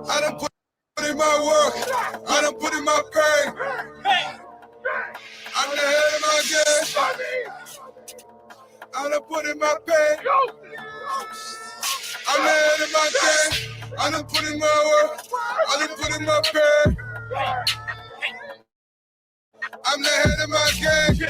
I done put in my work. I done put in my pay. I'm the head of my game. I done put in my pay. I'm the head of my game. I done put in my work. I done put in my pay. I'm the head of my game.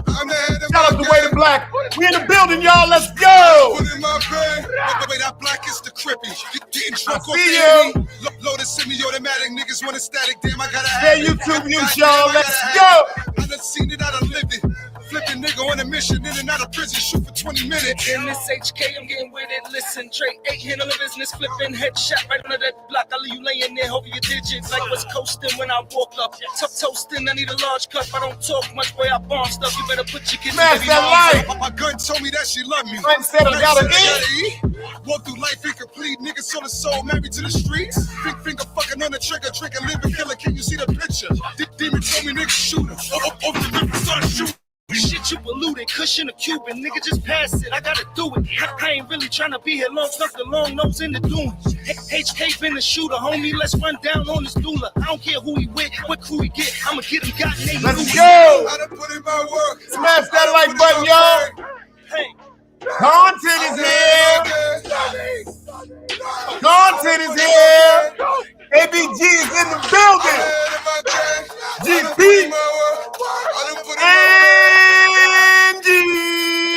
I'm the head of Shout out to Way to Black. We in the building, y'all. Let's go. Put in my pay. Wait, that black is the crippy. Getting drunk off you. Loaded semi-automatic. Niggas want a static. Damn, I gotta have it. YouTube news, y'all. Let's go. I done seen it. I done lived it. Flipping nigga on a mission, in and out of prison, shoot for 20 minutes. In this HK, I'm getting with it. Listen, Trey, 8 handle of business, flipping headshot right under that block. I leave you laying there, over your digits like was coasting when I walk up. Tough toasting, I need a large cup. I don't talk much, boy, I bomb stuff. You better put your kids in that life. My gun told me that she loved me. I said I gotta eat. Walk through life incomplete, niggas sold the soul, married to the streets. Big finger fucking on the trigger, drinking, living killer. Can you see the picture? Demon told me niggas shoot him. Over the river, start shooting. Shit, you polluted, cushion a Cuban, nigga, just pass it, I gotta do it. I ain't really trying to be here long, stuck the long nose in the dunes. HK been the shooter, homie, let's run down on this doula. I don't care who he with, what crew he get, I'ma get him got name. Let's go! I done put in my work. Smash that like button, y'all. Hey. Content is here. Content is here. ABG is in the building. GP. And G.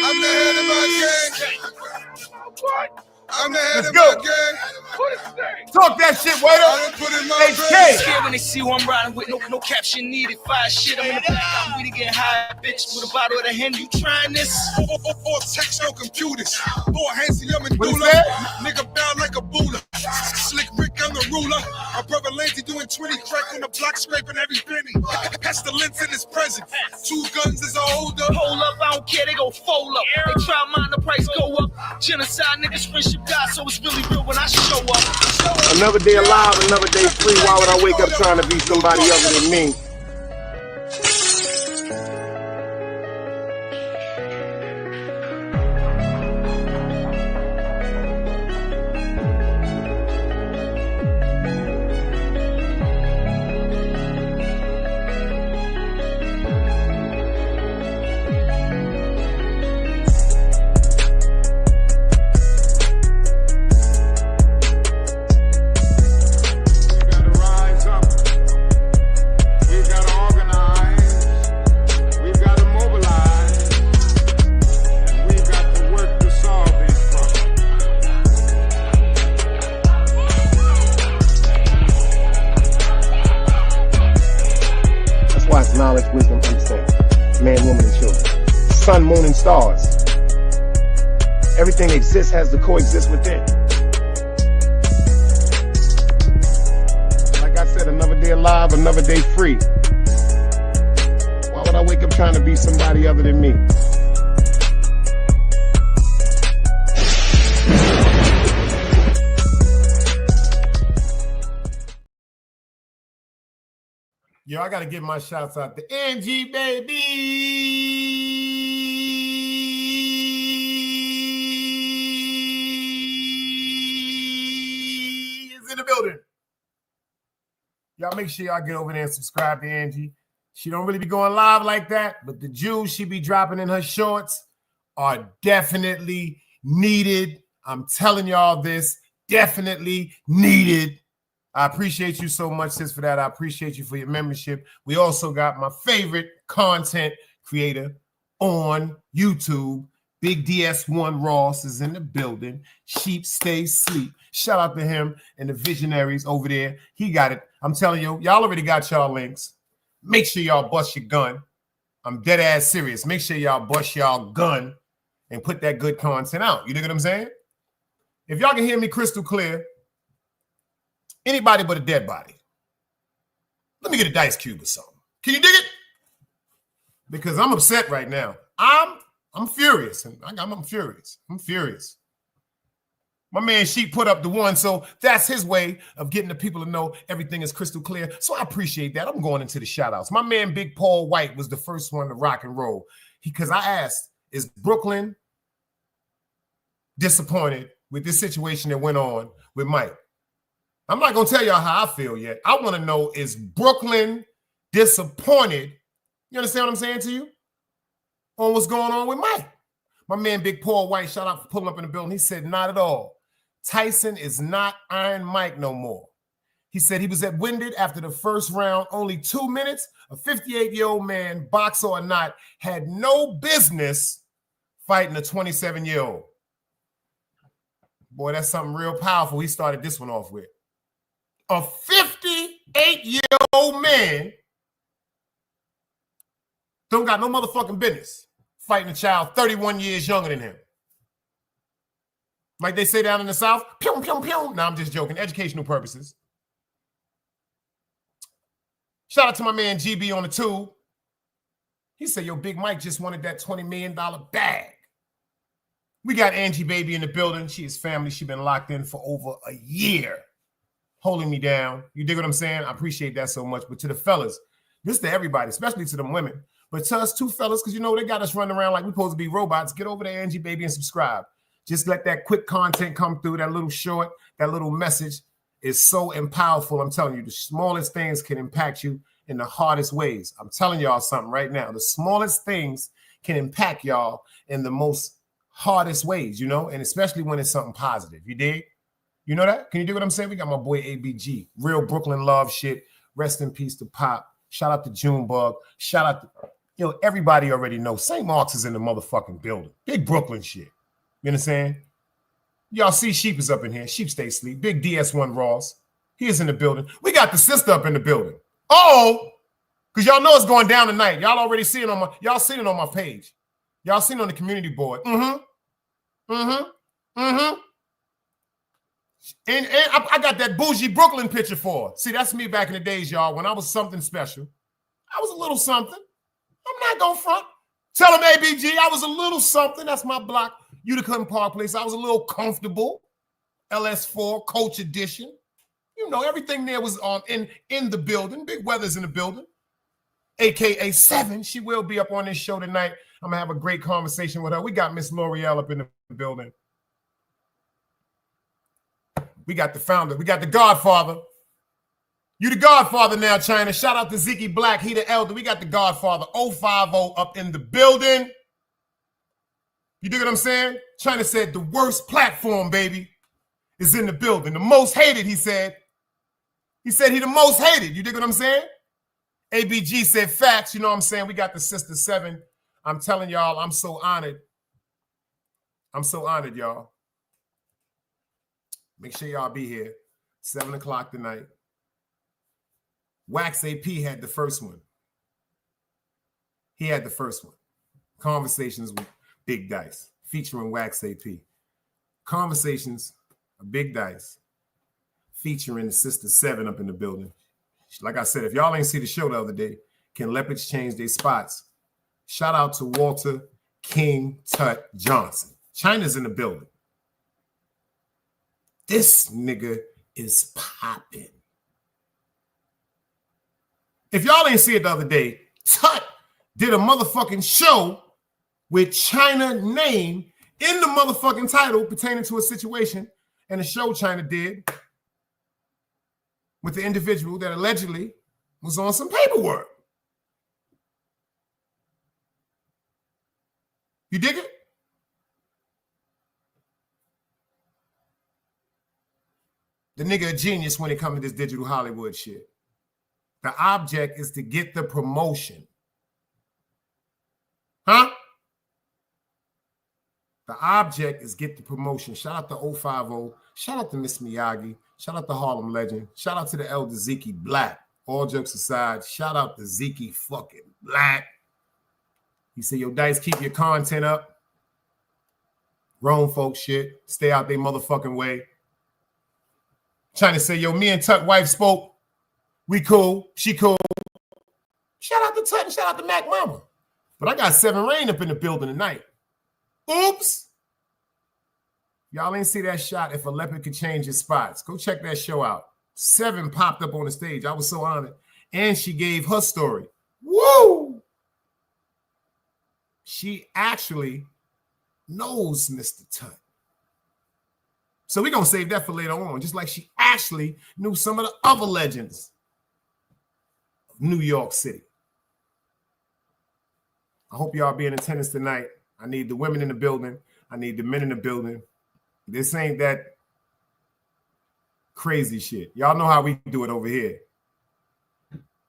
I'm the head of my game. I'm the head Let's go. Talk that shit, waiter. HK. Scared when they see who I'm riding with, no caption needed. Fire shit, I'm in the back, I'm ready to get high, bitch. With a bottle of the hand, you trying this? Or text no computers. Or handsy, I'm in What is doula. that? Nigga bound like a booler. Slick Rick, I'm the ruler. My brother Lansy doing 20 crack on the block, scraping every penny. Pestilence in his presence. 2 guns is a holder. Hold up, I don't care, they gon' fold up. They try mine, the price go up. Genocide, niggas, friendship die, so it's really real when I show up. Another day alive, another day free. Why would I wake up trying to be somebody other than me? Knowledge, wisdom, understanding. Man, woman, and children. Sun, moon, and stars. Everything exists has to coexist within. Like I said, another day alive, another day free. Why would I wake up trying to be somebody other than me? Yo, I got to give my shouts out to Angie, baby. Is in the building. Y'all make sure y'all get over there and subscribe to Angie. She don't really be going live like that, but the jewels she be dropping in her shorts are definitely needed. I'm telling y'all this, definitely needed. I appreciate you so much, sis, for that. I appreciate you for your membership. We also got my favorite content creator on YouTube. Big DS1 Ross is in the building. Sheep stay sleep. Shout out to him and the visionaries over there. He got it. I'm telling you, y'all already got y'all links. Make sure y'all bust your gun. I'm dead ass serious. Make sure y'all bust y'all gun and put that good content out. You dig what I'm saying? If y'all can hear me crystal clear, anybody but a dead body. Let me get a dice cube or something. Can you dig it? Because I'm upset right now. I'm furious. I'm furious. I'm furious. My man Sheep put up the one, so that's his way of getting the people to know everything is crystal clear. So I appreciate that. I'm going into the shout outs. My man Big Paul White was the first one to rock and roll. Because I asked, is Brooklyn disappointed with this situation that went on with Mike? I'm not going to tell y'all how I feel yet. I want to know, is Brooklyn disappointed? You understand what I'm saying to you? On what's going on with Mike? My man Big Paul White, shout out for pulling up in the building. He said, not at all. Tyson is not Iron Mike no more. He said he was at winded after the first round, only 2 minutes. A 58-year-old man, boxer or not, had no business fighting a 27-year-old. Boy, that's something real powerful he started this one off with. A 58-year-old man don't got no motherfucking business fighting a child 31 years younger than him. Like they say down in the South, pew, pew, pew. No, I'm just joking. Educational purposes. Shout out to my man GB on the tube. He said, yo, Big Mike just wanted that $20 million bag. We got Angie Baby in the building. She is family. She's been locked in for over a year, holding me down. You dig what I'm saying? I appreciate that so much. But to the fellas, this is to everybody, especially to them women. But to us two fellas, because you know they got us running around like we're supposed to be robots, get over to Angie Baby and subscribe. Just let that quick content come through, that little short, that little message is so powerful. I'm telling you, the smallest things can impact you in the hardest ways. I'm telling y'all something right now. The smallest things can impact y'all in the most hardest ways, you know, and especially when it's something positive. You dig? You know that? Can you do what I'm saying? We got my boy ABG, real Brooklyn love shit. Rest in peace to Pop. Shout out to Junebug. Shout out to, you know, everybody already knows. St. Mark's is in the motherfucking building. Big Brooklyn shit. You understand? Y'all see Sheep is up in here. Sheep stay asleep. Big DS1 Ross. He is in the building. We got the sister up in the building. Oh, because y'all know it's going down tonight. Y'all already see it on my, y'all seen it on my page. Y'all seen it on the community board. And I got that bougie Brooklyn picture for her. See, that's me back in the days, y'all, when I was something special. I was a little something. I'm not going to front. Tell him, ABG, I was a little something. That's my block, Utica Park Place. I was a little comfortable. LS4, Coach Edition. You know, everything there was in the building. Big Weather's in the building. AKA 7. She will be up on this show tonight. I'm going to have a great conversation with her. We got Miss L'Oreal up in the building. We got the founder. We got the Godfather. You the Godfather now, China. Shout out to Ziki Black. He the elder. We got the Godfather 050 up in the building. You dig what I'm saying? China said the worst platform, baby, is in the building. The most hated, he said. He said he the most hated. You dig what I'm saying? ABG said facts. You know what I'm saying? We got the Sister 7. I'm telling y'all, I'm so honored. I'm so honored, y'all. Make sure y'all be here. 7 o'clock tonight. Wax AP had the first one. He had the first one. Conversations with Big Dice, featuring Wax AP. Conversations of Big Dice, featuring the Sister 7 up in the building. Like I said, if y'all ain't see the show the other day, can leopards change their spots? Shout out to Walter King Tut Johnson. China's in the building. This nigga is popping. If y'all ain't see it the other day, Tut did a motherfucking show with China name in the motherfucking title pertaining to a situation, and the show China did with the individual that allegedly was on some paperwork. You dig it? The nigga a genius when it comes to this digital Hollywood shit. The object is to get the promotion. Huh? The object is get the promotion. Shout out to 050. Shout out to Miss Miyagi. Shout out to Harlem Legend. Shout out to the elder Ziki Black. All jokes aside, shout out to Ziki fucking Black. He said, yo, Dice, keep your content up. Grown folk shit. Stay out their motherfucking way. Trying to say, yo, me and Tut wife spoke. We cool. She cool. Shout out to Tut and shout out to Mac Mama. But I got 7 Rain up in the building tonight. Oops. Y'all ain't see that shot. If a leopard could change his spots, go check that show out. 7 popped up on the stage. I was so honored. And she gave her story. Woo! She actually knows Mr. Tut. So we're going to save that for later on, just like she actually knew some of the other legends of New York City. I hope y'all be in attendance tonight. I need the women in the building. I need the men in the building. This ain't that crazy shit. Y'all know how we do it over here.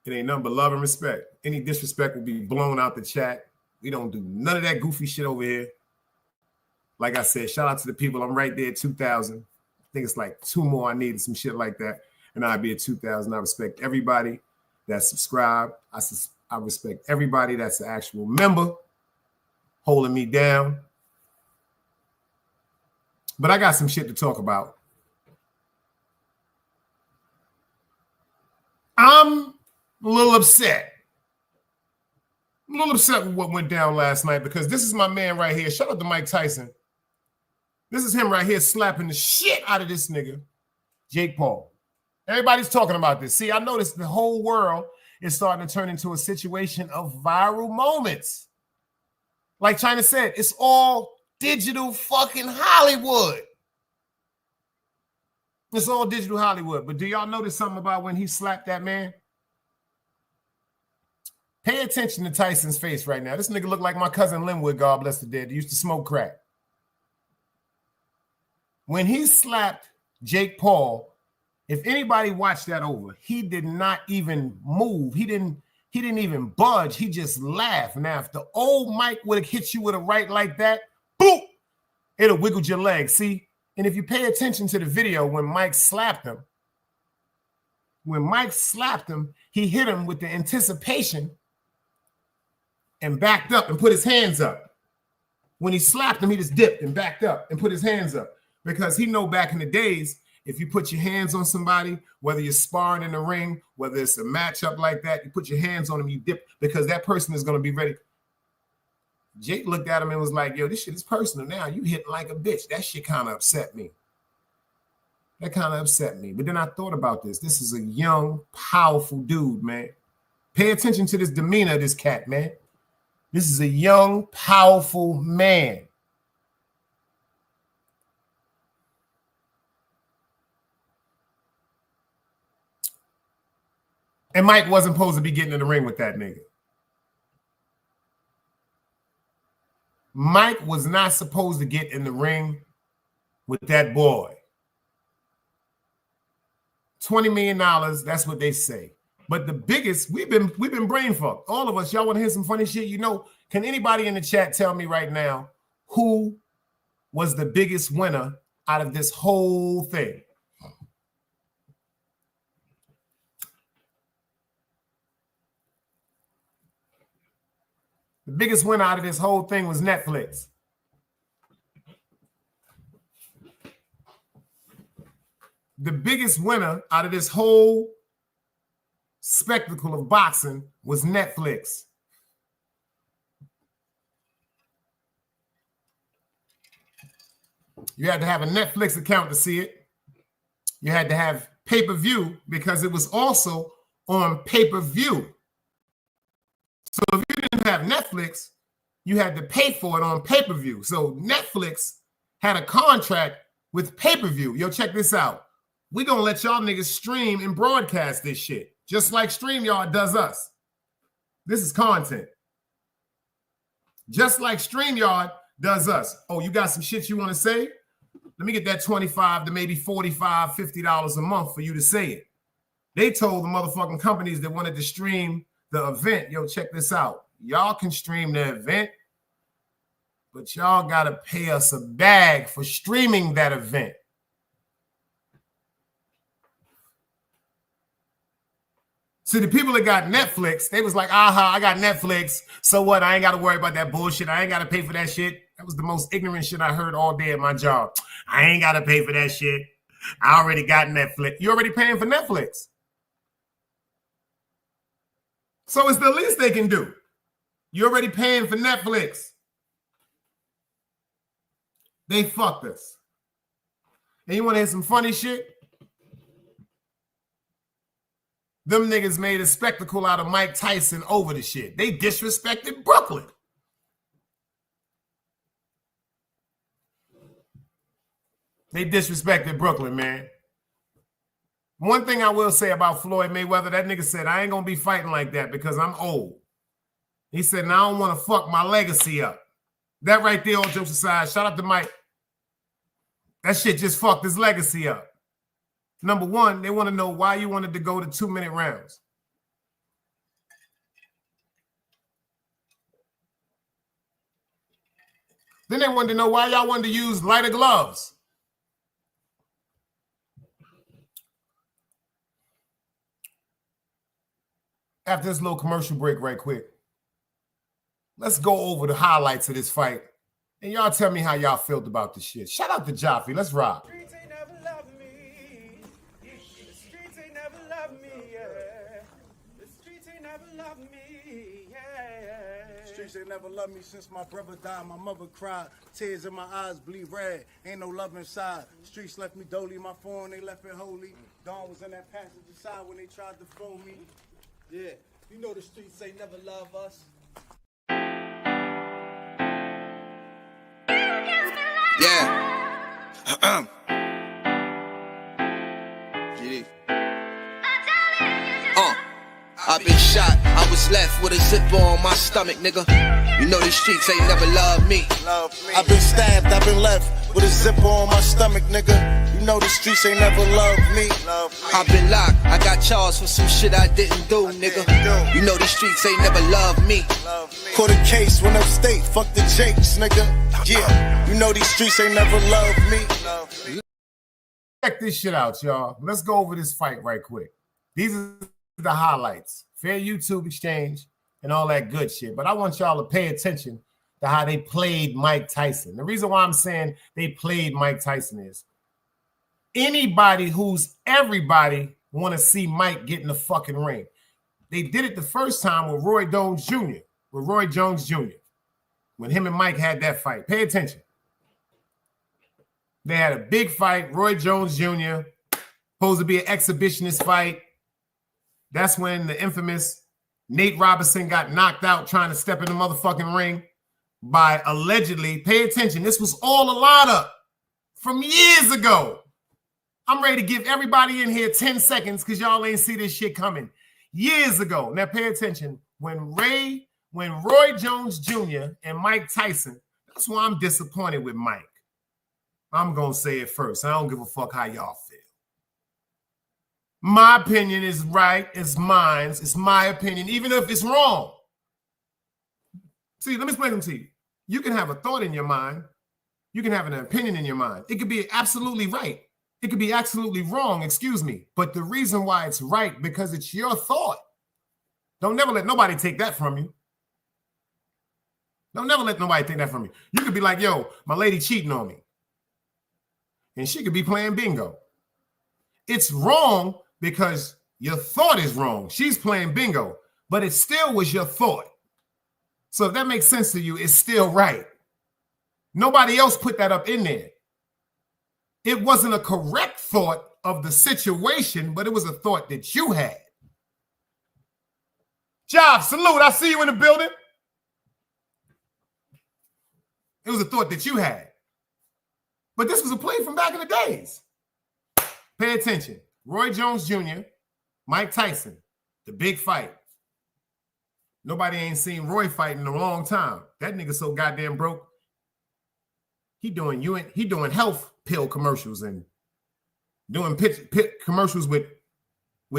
It ain't nothing but love and respect. Any disrespect will be blown out the chat. We don't do none of that goofy shit over here. Like I said, shout out to the people. I'm right there at 2,000. I think it's like 2 more I needed, some shit like that. And I'd be at 2,000. I respect everybody that's subscribed. I respect everybody that's an actual member holding me down. But I got some shit to talk about. I'm a little upset. I'm a little upset with what went down last night because this is my man right here. Shout out to Mike Tyson. This is him right here slapping the shit out of this nigga, Jake Paul. Everybody's talking about this. See, I noticed the whole world is starting to turn into a situation of viral moments. Like China said, it's all digital fucking Hollywood. It's all digital Hollywood. But do y'all notice something about when he slapped that man? Pay attention to Tyson's face right now. This nigga look like my cousin Linwood, God bless the dead. He used to smoke crack. When he slapped Jake Paul, if anybody watched that over, he did not even move. He didn't even budge. He just laughed. Now, if the old Mike would have hit you with a right like that, boom, it'll wiggle your leg. See, And if you pay attention to the video, when Mike slapped him, he hit him with the anticipation and backed up and put his hands up. When he slapped him, he just dipped and backed up and put his hands up, because he know back in the days, if you put your hands on somebody, whether you're sparring in the ring, whether it's a matchup like that, you put your hands on them, you dip, because that person is going to be ready. Jake looked at him and was like, yo, this shit is personal now. You hitting like a bitch. That shit kind of upset me. But then I thought about this. This is a young, powerful dude, man. Pay attention to this demeanor of this cat, man. This is a young, powerful man. And Mike wasn't supposed to be getting in the ring with that nigga. Mike was not supposed to get in the ring with that boy. $20 million, that's what they say. But the biggest, we've been brain fucked. All of us, y'all want to hear some funny shit? You know, can anybody in the chat tell me right now who was the biggest winner out of this whole thing? The biggest winner out of this whole thing was Netflix. The biggest winner out of this whole spectacle of boxing was Netflix. You had to have a Netflix account to see it. You had to have pay-per-view because it was also on pay-per-view. So if you didn't have Netflix, you had to pay for it on pay-per-view. So Netflix had a contract with pay-per-view. Yo, check this out. We're going to let y'all niggas stream and broadcast this shit, just like StreamYard does us. This is content. Just like StreamYard does us. Oh, you got some shit you want to say? Let me get that $25 to maybe $45, $50 a month for you to say it. They told the motherfucking companies that wanted to stream the event, yo, check this out. Y'all can stream the event, but y'all got to pay us a bag for streaming that event. See, the people that got Netflix, they was like, aha, I got Netflix. So what? I ain't got to worry about that bullshit. I ain't got to pay for that shit. That was the most ignorant shit I heard all day at my job. I ain't got to pay for that shit. I already got Netflix. You already paying for Netflix. So it's the least they can do. You're already paying for Netflix. They fucked us. And you want to hear some funny shit? Them niggas made a spectacle out of Mike Tyson over the shit. They disrespected Brooklyn. They disrespected Brooklyn, man. One thing I will say about Floyd Mayweather, that nigga said, I ain't going to be fighting like that because I'm old. He said, and I don't want to fuck my legacy up. That right there, all jokes aside, shout out to Mike. That shit just fucked his legacy up. Number one, they want to know why you wanted to go to 2-minute rounds. Then they wanted to know why y'all wanted to use lighter gloves. After this little commercial break right quick, let's go over the highlights of this fight. And y'all tell me how y'all felt about this shit. Shout out to Joffrey. Let's rock. The streets ain't never loved me. The streets ain't never loved me, yeah. The streets ain't never loved me, yeah. Streets ain't never loved me since my brother died. My mother cried. Tears in my eyes bleed red. Ain't no love inside. Streets left me dolly. My phone, they left it holy. Dawn was in that passenger side when they tried to throw me. Yeah, you know the streets ain't never love us. Yeah. I've been shot, I was left with a zipper on my stomach, nigga. You know these streets ain't never loved me. I've been stabbed, I've been left with a zipper on my stomach, nigga. You You know the streets ain't never loved me. I've been locked, I got charged for some shit I didn't do, nigga. You know the streets ain't never loved me. Caught a case, went upstate, fuck the Jakes, nigga. Yeah, you know these streets ain't never loved me. Check this shit out, y'all. Let's go over this fight right quick. These are the highlights. Fair YouTube exchange and all that good shit. But I want y'all to pay attention to how they played Mike Tyson. The reason why I'm saying they played Mike Tyson is anybody who's everybody want to see Mike get in the fucking ring. They did it the first time with Roy Jones Jr. When him and Mike had that fight. Pay attention. They had a big fight. Roy Jones Jr. supposed to be an exhibitionist fight. That's when the infamous Nate Robinson got knocked out trying to step in the motherfucking ring by allegedly, pay attention, this was all a lineup from years ago. I'm ready to give everybody in here 10 seconds because y'all ain't see this shit coming. Years ago. Now pay attention. When Roy Jones Jr. and Mike Tyson, that's why I'm disappointed with Mike. I'm going to say it first. I don't give a fuck how y'all feel. My opinion is right. It's mine. It's my opinion, even if it's wrong. See, let me explain them to you. You can have a thought in your mind. You can have an opinion in your mind. It could be absolutely right. It could be absolutely wrong, excuse me. But the reason why it's right, because it's your thought. Don't never let nobody take that from you. Don't never let nobody take that from you. You could be like, yo, my lady cheating on me. And she could be playing bingo. It's wrong because your thought is wrong. She's playing bingo, but it still was your thought. So if that makes sense to you, it's still right. Nobody else put that up in there. It wasn't a correct thought of the situation, but it was a thought that you had. Job, salute. I see you in the building. It was a thought that you had. But this was a play from back in the days. Pay attention. Roy Jones Jr., Mike Tyson, the big fight. Nobody ain't seen Roy fight in a long time. That nigga so goddamn broke. He doing health pill commercials and doing pit commercials with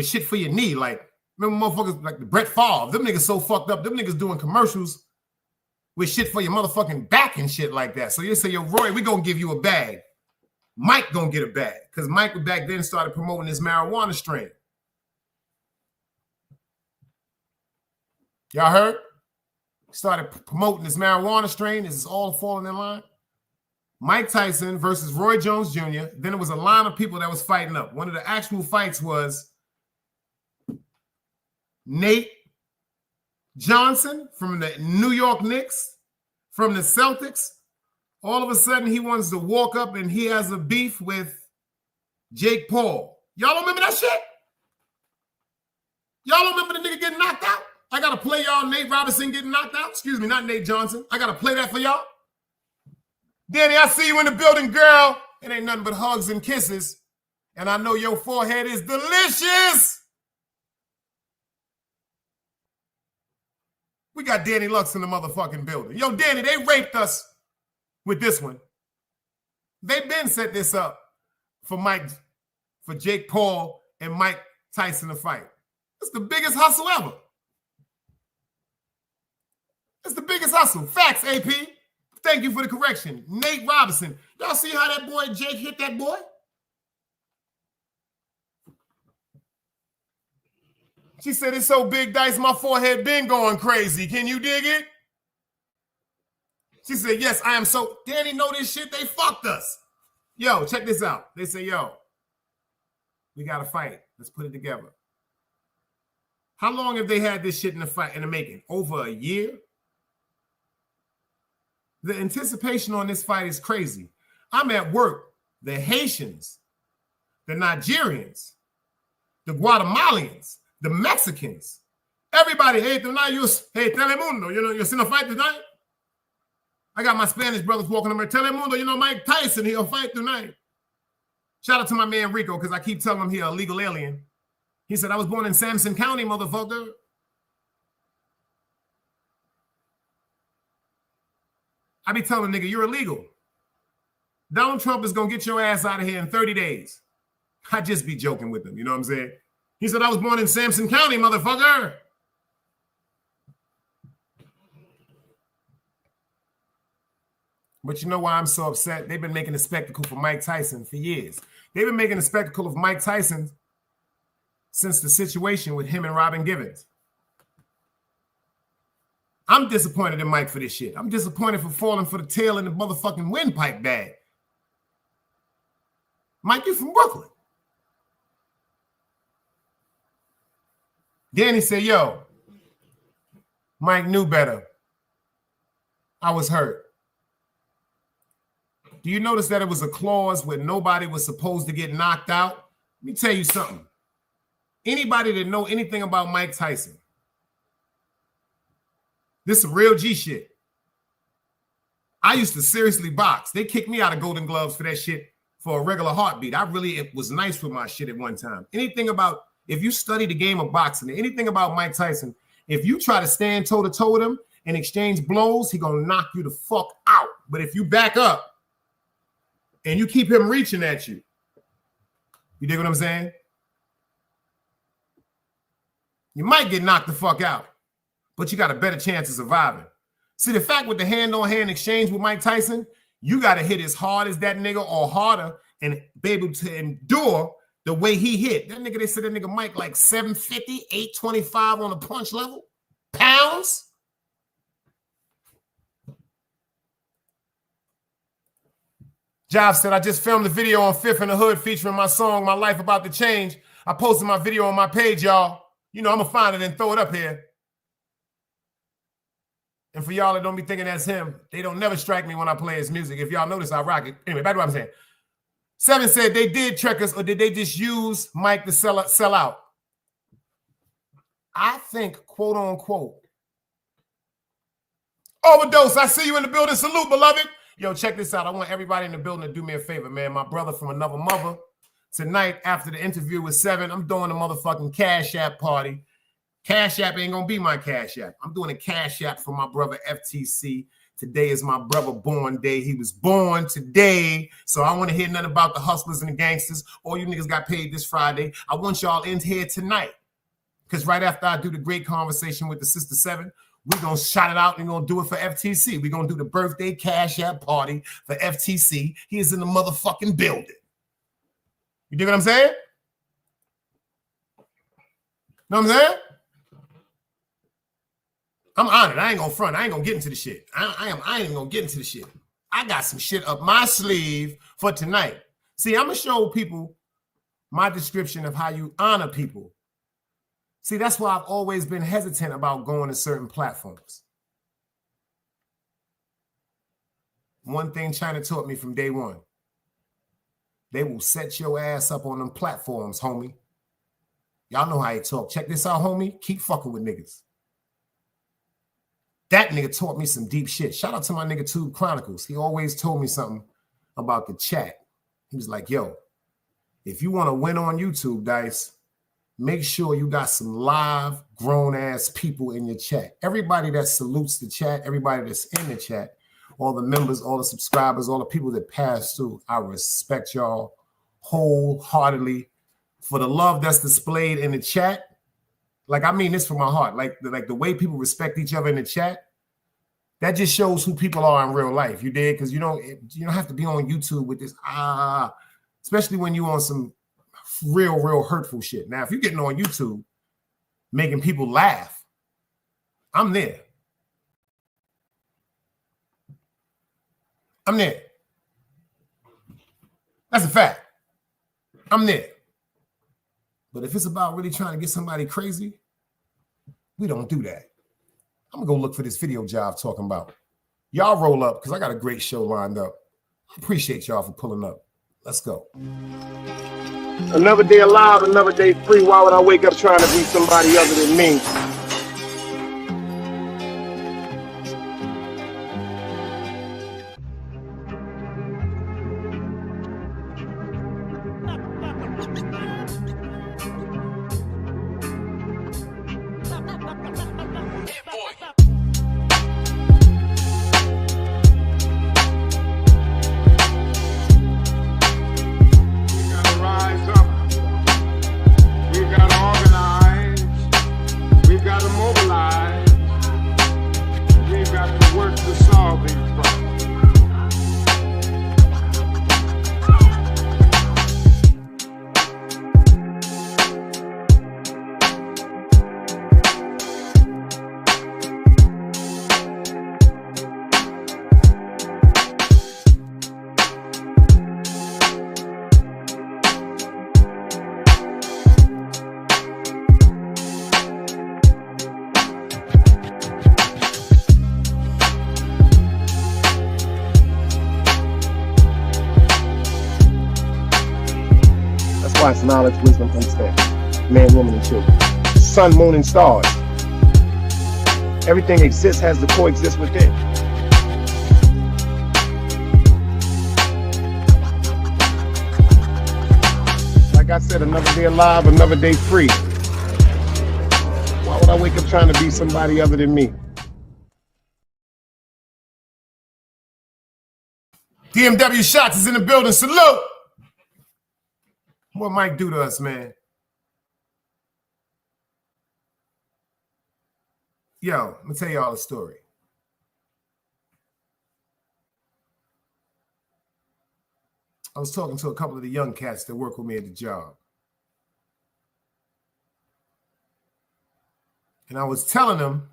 shit for your knee. Like, remember motherfuckers like the Brett Favre? Them niggas so fucked up. Them niggas doing commercials with shit for your motherfucking back and shit like that. So you say, yo, Roy, we gonna give you a bag. Mike gonna get a bag. Because Mike back then started promoting this marijuana strain. Y'all heard? Started promoting this marijuana strain. This is all falling in line. Mike Tyson versus Roy Jones Jr. Then it was a line of people that was fighting up. One of the actual fights was Nate Johnson from the New York Knicks, from the Celtics. All of a sudden, he wants to walk up and he has a beef with Jake Paul. Y'all don't remember that shit? Y'all don't remember the nigga getting knocked out? I got to play y'all Nate Robinson getting knocked out. Excuse me, not Nate Johnson. I got to play that for y'all. Danny, I see you in the building, girl. It ain't nothing but hugs and kisses. And I know your forehead is delicious. We got Danny Lux in the motherfucking building. Yo, Danny, they raped us with this one. They been set this up for Jake Paul and Mike Tyson to fight. It's the biggest hustle ever. It's the biggest hustle. Facts, AP. Thank you for the correction. Nate Robinson. Y'all see how that boy Jake hit that boy? She said, it's so big, Dice, my forehead been going crazy. Can you dig it? She said, yes, I am so. Danny know this shit. They fucked us. Yo, check this out. They say, yo, we got to fight. Let's put it together. How long have they had this shit in the making? Over a year? The anticipation on this fight is crazy. I'm at work. The Haitians, the Nigerians, the Guatemalans, the Mexicans, everybody, hey, tonight, hey, Telemundo, you know, you seen a fight tonight? I got my Spanish brothers walking over, Telemundo, you know, Mike Tyson, he'll fight tonight. Shout out to my man Rico, because I keep telling him he's a legal alien. He said, I was born in Sampson County, motherfucker. I be telling a nigga, you're illegal. Donald Trump is going to get your ass out of here in 30 days. I just be joking with him, you know what I'm saying? He said, I was born in Sampson County, motherfucker. But you know why I'm so upset? They've been making a spectacle for Mike Tyson for years. They've been making a spectacle of Mike Tyson since the situation with him and Robin Givens. I'm disappointed in Mike for this shit. I'm disappointed for falling for the tail in the motherfucking windpipe bag. Mike, you from Brooklyn. Danny said, yo, Mike knew better. I was hurt. Do you notice that it was a clause where nobody was supposed to get knocked out? Let me tell you something. Anybody that know anything about Mike Tyson, this is some real G shit. I used to seriously box. They kicked me out of Golden Gloves for that shit for a regular heartbeat. It was nice with my shit at one time. Anything about, if you study the game of boxing, anything about Mike Tyson, if you try to stand toe-to-toe with him and exchange blows, he gonna knock you the fuck out. But if you back up and you keep him reaching at you, you dig what I'm saying? You might get knocked the fuck out, but you got a better chance of surviving. See, the fact with the hand-on-hand exchange with Mike Tyson, you got to hit as hard as that nigga or harder and be able to endure the way he hit. That nigga, they said that nigga Mike like 750, 825 on the punch level. Pounds. Job said, I just filmed the video on Fifth in the Hood featuring my song, My Life About to Change. I posted my video on my page, y'all. You know, I'm going to find it and throw it up here. And for y'all that don't be thinking that's him, they don't never strike me when I play his music. If y'all notice, I rock it. Anyway, back to what I'm saying. Seven said they did trick us, or did they just use Mike to sell out? I think, quote unquote, overdose. I see you in the building. Salute, beloved. Yo, check this out. I want everybody in the building to do me a favor, man. My brother from another mother. Tonight, after the interview with Seven, I'm doing a motherfucking Cash App party. Cash App ain't gonna be my Cash App. I'm doing a Cash App for my brother FTC. Today is my brother born day. He was born today. So I don't want to hear nothing about the hustlers and the gangsters. All you niggas got paid this Friday. I want y'all in here tonight. Because right after I do the great conversation with the Sister Seven, we're going to shout it out and we're going to do it for FTC. We're going to do the birthday Cash App party for FTC. He is in the motherfucking building. You dig what I'm saying? Know what I'm saying? I'm honored. I ain't gonna front. I ain't gonna get into the shit. I ain't even gonna get into the shit. I got some shit up my sleeve for tonight. See, I'm gonna show people my description of how you honor people. See, that's why I've always been hesitant about going to certain platforms. One thing China taught me from day one. They will set your ass up on them platforms, homie. Y'all know how they talk. Check this out, homie. Keep fucking with niggas. That nigga taught me some deep shit. Shout out to my nigga Tube Chronicles. He always told me something about the chat. He was like, yo, if you want to win on YouTube, Dice, make sure you got some live grown-ass people in your chat. Everybody that salutes the chat, everybody that's in the chat, all the members, all the subscribers, all the people that pass through, I respect y'all wholeheartedly for the love that's displayed in the chat. Like, I mean this from my heart. Like the way people respect each other in the chat, that just shows who people are in real life. You did? Because you don't have to be on YouTube with this, especially when you on some real hurtful shit. Now, if you're getting on YouTube making people laugh, I'm there. I'm there. That's a fact. I'm there. But if it's about really trying to get somebody crazy, we don't do that. I'm going to go look for this video Job talking about. Y'all roll up because I got a great show lined up. I appreciate y'all for pulling up. Let's go. Another day alive, another day free. Why would I wake up trying to be somebody other than me? science, knowledge, wisdom, understanding. Man, woman, and children. Sun, moon, and stars. Everything exists, has to coexist within. Like I said, another day alive, another day free. Why would I wake up trying to be somebody other than me? DMW Shots is in the building. Salute. What Mike do to us, man? Yo, let me tell y'all a story. I was talking to a couple of the young cats that work with me at the job. And I was telling them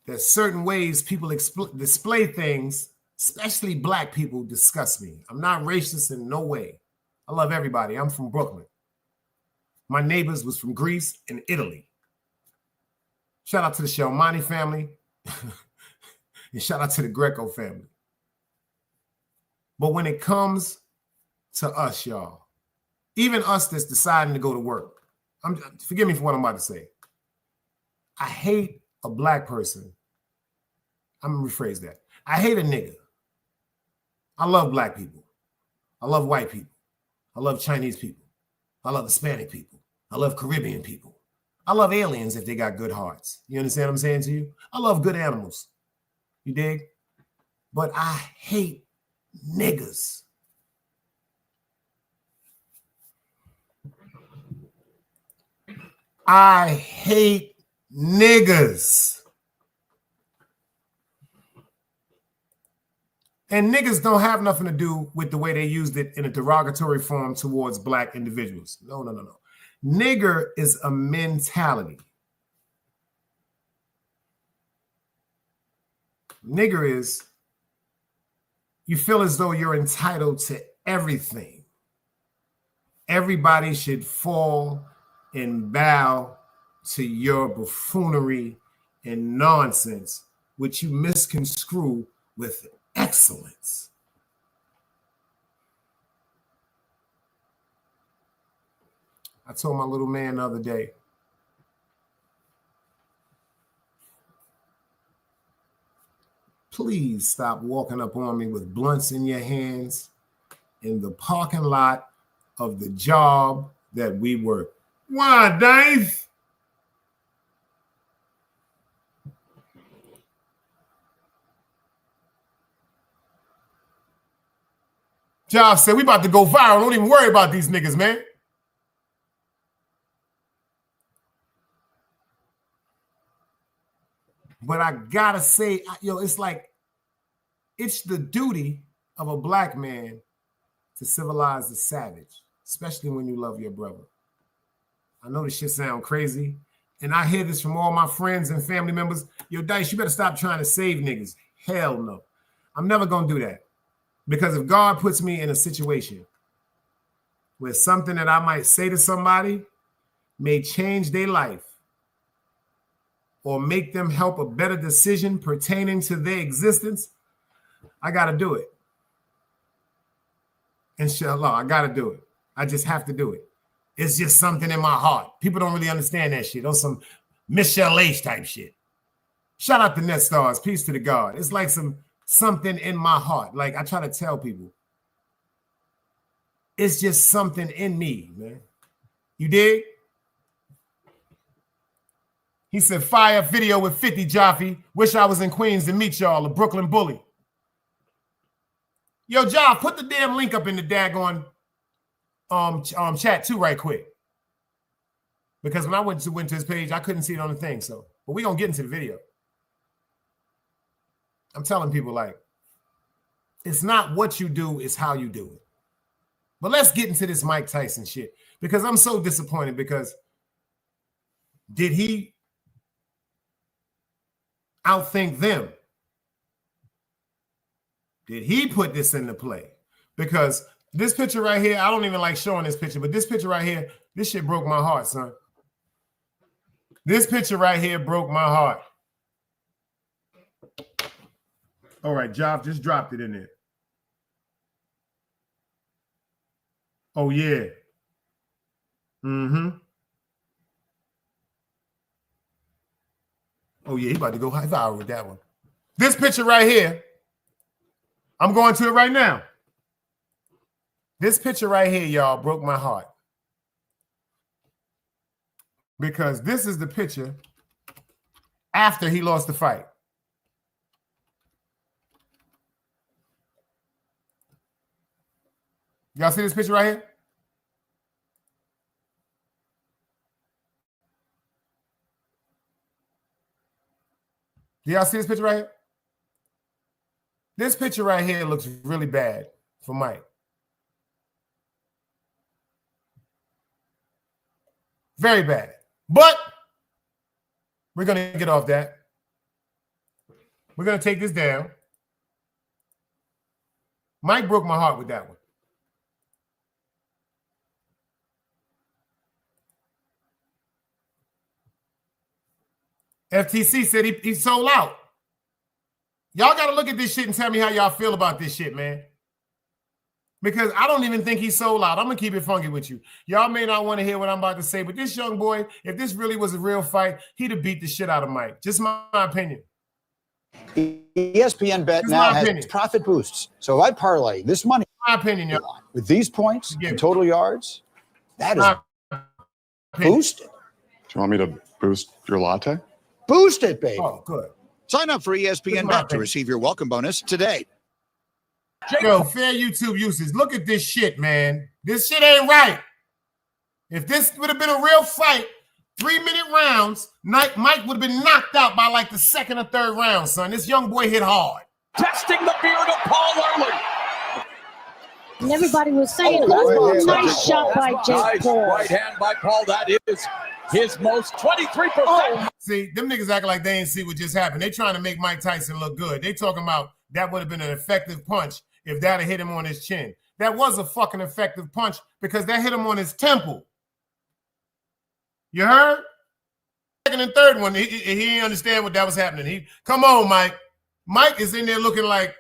that certain ways people display things, especially black people, disgust me. I'm not racist in no way. I love everybody. I'm from Brooklyn. My neighbors was from Greece and Italy. Shout out to the Shelmani family. And shout out to the Greco family. But when it comes to us, y'all, even us that's deciding to go to work, forgive me for what I'm about to say. I hate a black person. I'm going to rephrase that. I hate a nigga. I love black people. I love white people. I love Chinese people. I love Hispanic people. I love Caribbean people. I love aliens if they got good hearts. You understand what I'm saying to you? I love good animals. You dig? But I hate niggas. I hate niggas. And niggas don't have nothing to do with the way they used it in a derogatory form towards black individuals. No. Nigger is a mentality. Nigger is, you feel as though you're entitled to everything. Everybody should fall and bow to your buffoonery and nonsense, which you misconstrue with excellence. I told my little man the other day, please stop walking up on me with blunts in your hands in the parking lot of the job that we work. Why, Dave? Job said, we about to go viral. Don't even worry about these niggas, man. But I gotta say, it's like, it's the duty of a black man to civilize the savage, especially when you love your brother. I know this shit sound crazy, and I hear this from all my friends and family members. Yo, Dice, you better stop trying to save niggas. Hell no. I'm never gonna do that. Because if God puts me in a situation where something that I might say to somebody may change their life or make them help a better decision pertaining to their existence, I got to do it. Inshallah, I got to do it. I just have to do it. It's just something in my heart. People don't really understand that shit. On some Michelle H type shit. Shout out to Net Stars. Peace to the God. It's like something in my heart. Like I try to tell people, it's just something in me, man. You dig? He said, fire video with 50 Jaffe. Wish I was in Queens to meet y'all, a Brooklyn bully. Yo, Joff, put the damn link up in the daggone chat too right quick. Because when I went to his page, I couldn't see it on the thing. So, but we're going to get into the video. I'm telling people, like, it's not what you do, it's how you do it. But let's get into this Mike Tyson shit. Because I'm so disappointed because did he outthink them? Did he put this into play? Because this picture right here, I don't even like showing this picture, but this picture right here, this shit broke my heart, son. This picture right here broke my heart. All right, Job just dropped it in there. Oh, yeah. Mm-hmm. Oh, yeah, he about to go high viral with that one. This picture right here, I'm going to it right now. This picture right here, y'all, broke my heart. Because this is the picture after he lost the fight. Y'all see this picture right here? Do y'all see this picture right here? This picture right here looks really bad for Mike. Very bad. But we're going to get off that. We're going to take this down. Mike broke my heart with that one. FTC said he sold out. Y'all got to look at this shit and tell me how y'all feel about this shit, man. Because I don't even think he sold out. I'm going to keep it funky with you. Y'all may not want to hear what I'm about to say, but this young boy, if this really was a real fight, he'd have beat the shit out of Mike. Just my opinion. ESPN Bet now has profit boosts. So if I parlay this money my opinion, y'all. With these points and total yards, that is boosted. Do you want me to boost your latte? Boost it, baby. Oh, good. Sign up for ESPN Bet to receive your welcome bonus today. Yo, fair YouTube usage. Look at this shit, man. This shit ain't right. If this would have been a real fight, 3-minute rounds, Mike would have been knocked out by like the second or third round, son. This young boy hit hard. Testing the beard of Paul Early. And everybody was saying, nice shot by Jake Paul. Right hand by Paul. That is his most 23%. See, them niggas acting like they ain't see what just happened. They trying to make Mike Tyson look good. They talking about that would have been an effective punch if that had hit him on his chin. That was a fucking effective punch because that hit him on his temple. You heard? Second and third one, he didn't understand what that was happening. Come on, Mike. Mike is in there looking like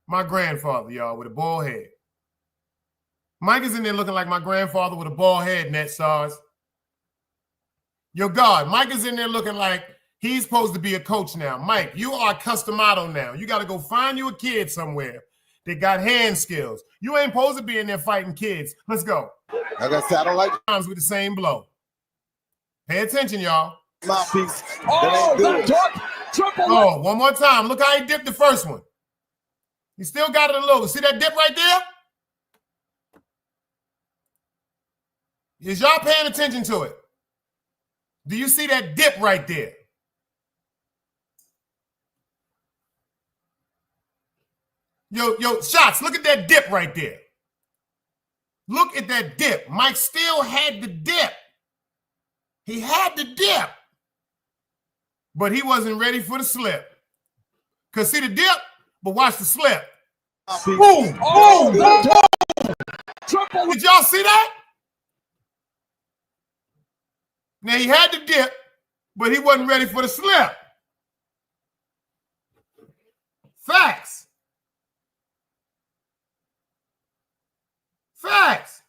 my grandfather, y'all, with a bald head. Mike is in there looking like my grandfather with a bald head, Net Stars. Yo, God, Mike is in there looking like he's supposed to be a coach now. Mike, you are Customato now. You got to go find you a kid somewhere that got hand skills. You ain't supposed to be in there fighting kids. Let's go. Like I said, I don't like times with the same blow. Pay attention, y'all. mouthpiece. Oh, that took triple. Oh, one more time. Look how he dipped the first one. He still got it a little. See that dip right there? Is y'all paying attention to it? Do you see that dip right there? Yo, Shots, look at that dip right there. Look at that dip. Mike still had the dip. He had the dip. But he wasn't ready for the slip. Because see the dip, but watch the slip. Boom, boom, boom. Did y'all see that? Now, he had the dip, but he wasn't ready for the slip. Facts. Facts.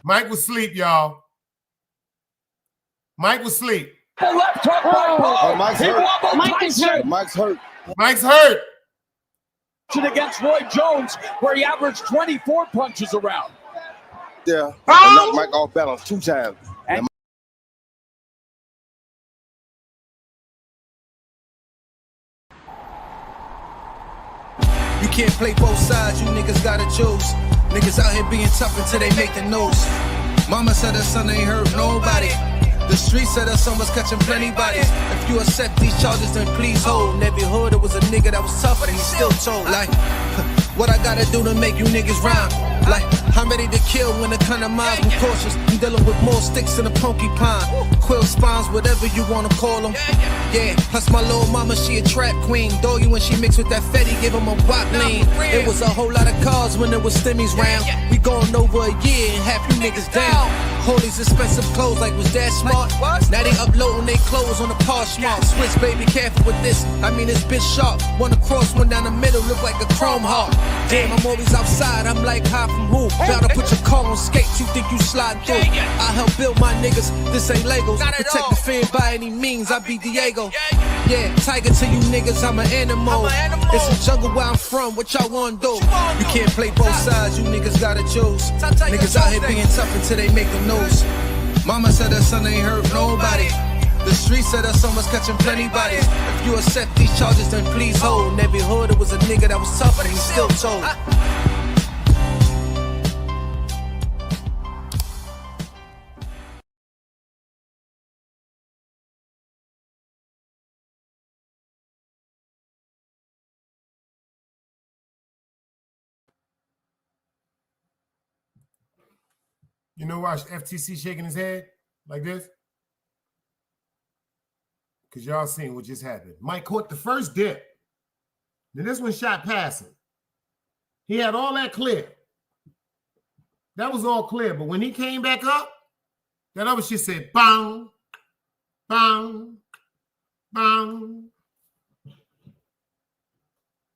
Mike was asleep, y'all. Mike was asleep. Mike's hurt. Mike is hurt. Mike's hurt. Mike's hurt. Against Roy Jones, where he averaged 24 punches around. Yeah. I knocked Mike off balance 2 times. You can't play both sides, you niggas gotta choose. Niggas out here being tough until they make the news. Mama said her son ain't hurt nobody. The streets said her son was catching plenty bodies. If you accept these charges, then please hold. In every hood, it was a nigga that was tougher, and he still told. Like, what I gotta do to make you niggas rhyme? Like, I'm ready to kill when the kind of minds I'm cautious. I'm dealing with more sticks than a porcupine. Quill spines, whatever you wanna call them. Yeah, plus my little mama, she a trap queen. Doggy, when she mixed with that Fetty, give him a wop lean. It was a whole lot of cars when there was stimmies round. We going over a year and half you niggas down. All these expensive clothes, like was that smart? Now they uploading they clothes on the Poshmark. Switch, baby, careful with this. I mean, this bitch sharp. One across, one down the middle, look like a chrome heart. Damn, I'm always outside. I'm like high from who? Bout to put your car on skates. You think you slide through? I help build my niggas. This ain't Legos. Protect the fan by any means. I be Diego. Yeah, tiger to you niggas. I'm an animal. It's a jungle where I'm from. What y'all wanna do? You can't play both sides. You niggas gotta choose. Niggas out here being tough until they make the news. Mama said her son ain't hurt nobody. The streets said her son was catching plenty bodies. If you accept these charges, then please hold. In every hood, it was a nigga that was tough, and he still told. You know why FTC shaking his head like this? Because y'all seen what just happened. Mike caught the first dip. Then this one shot passing. He had all that clear. That was all clear. But when he came back up, that other shit said, bang, bang, bang.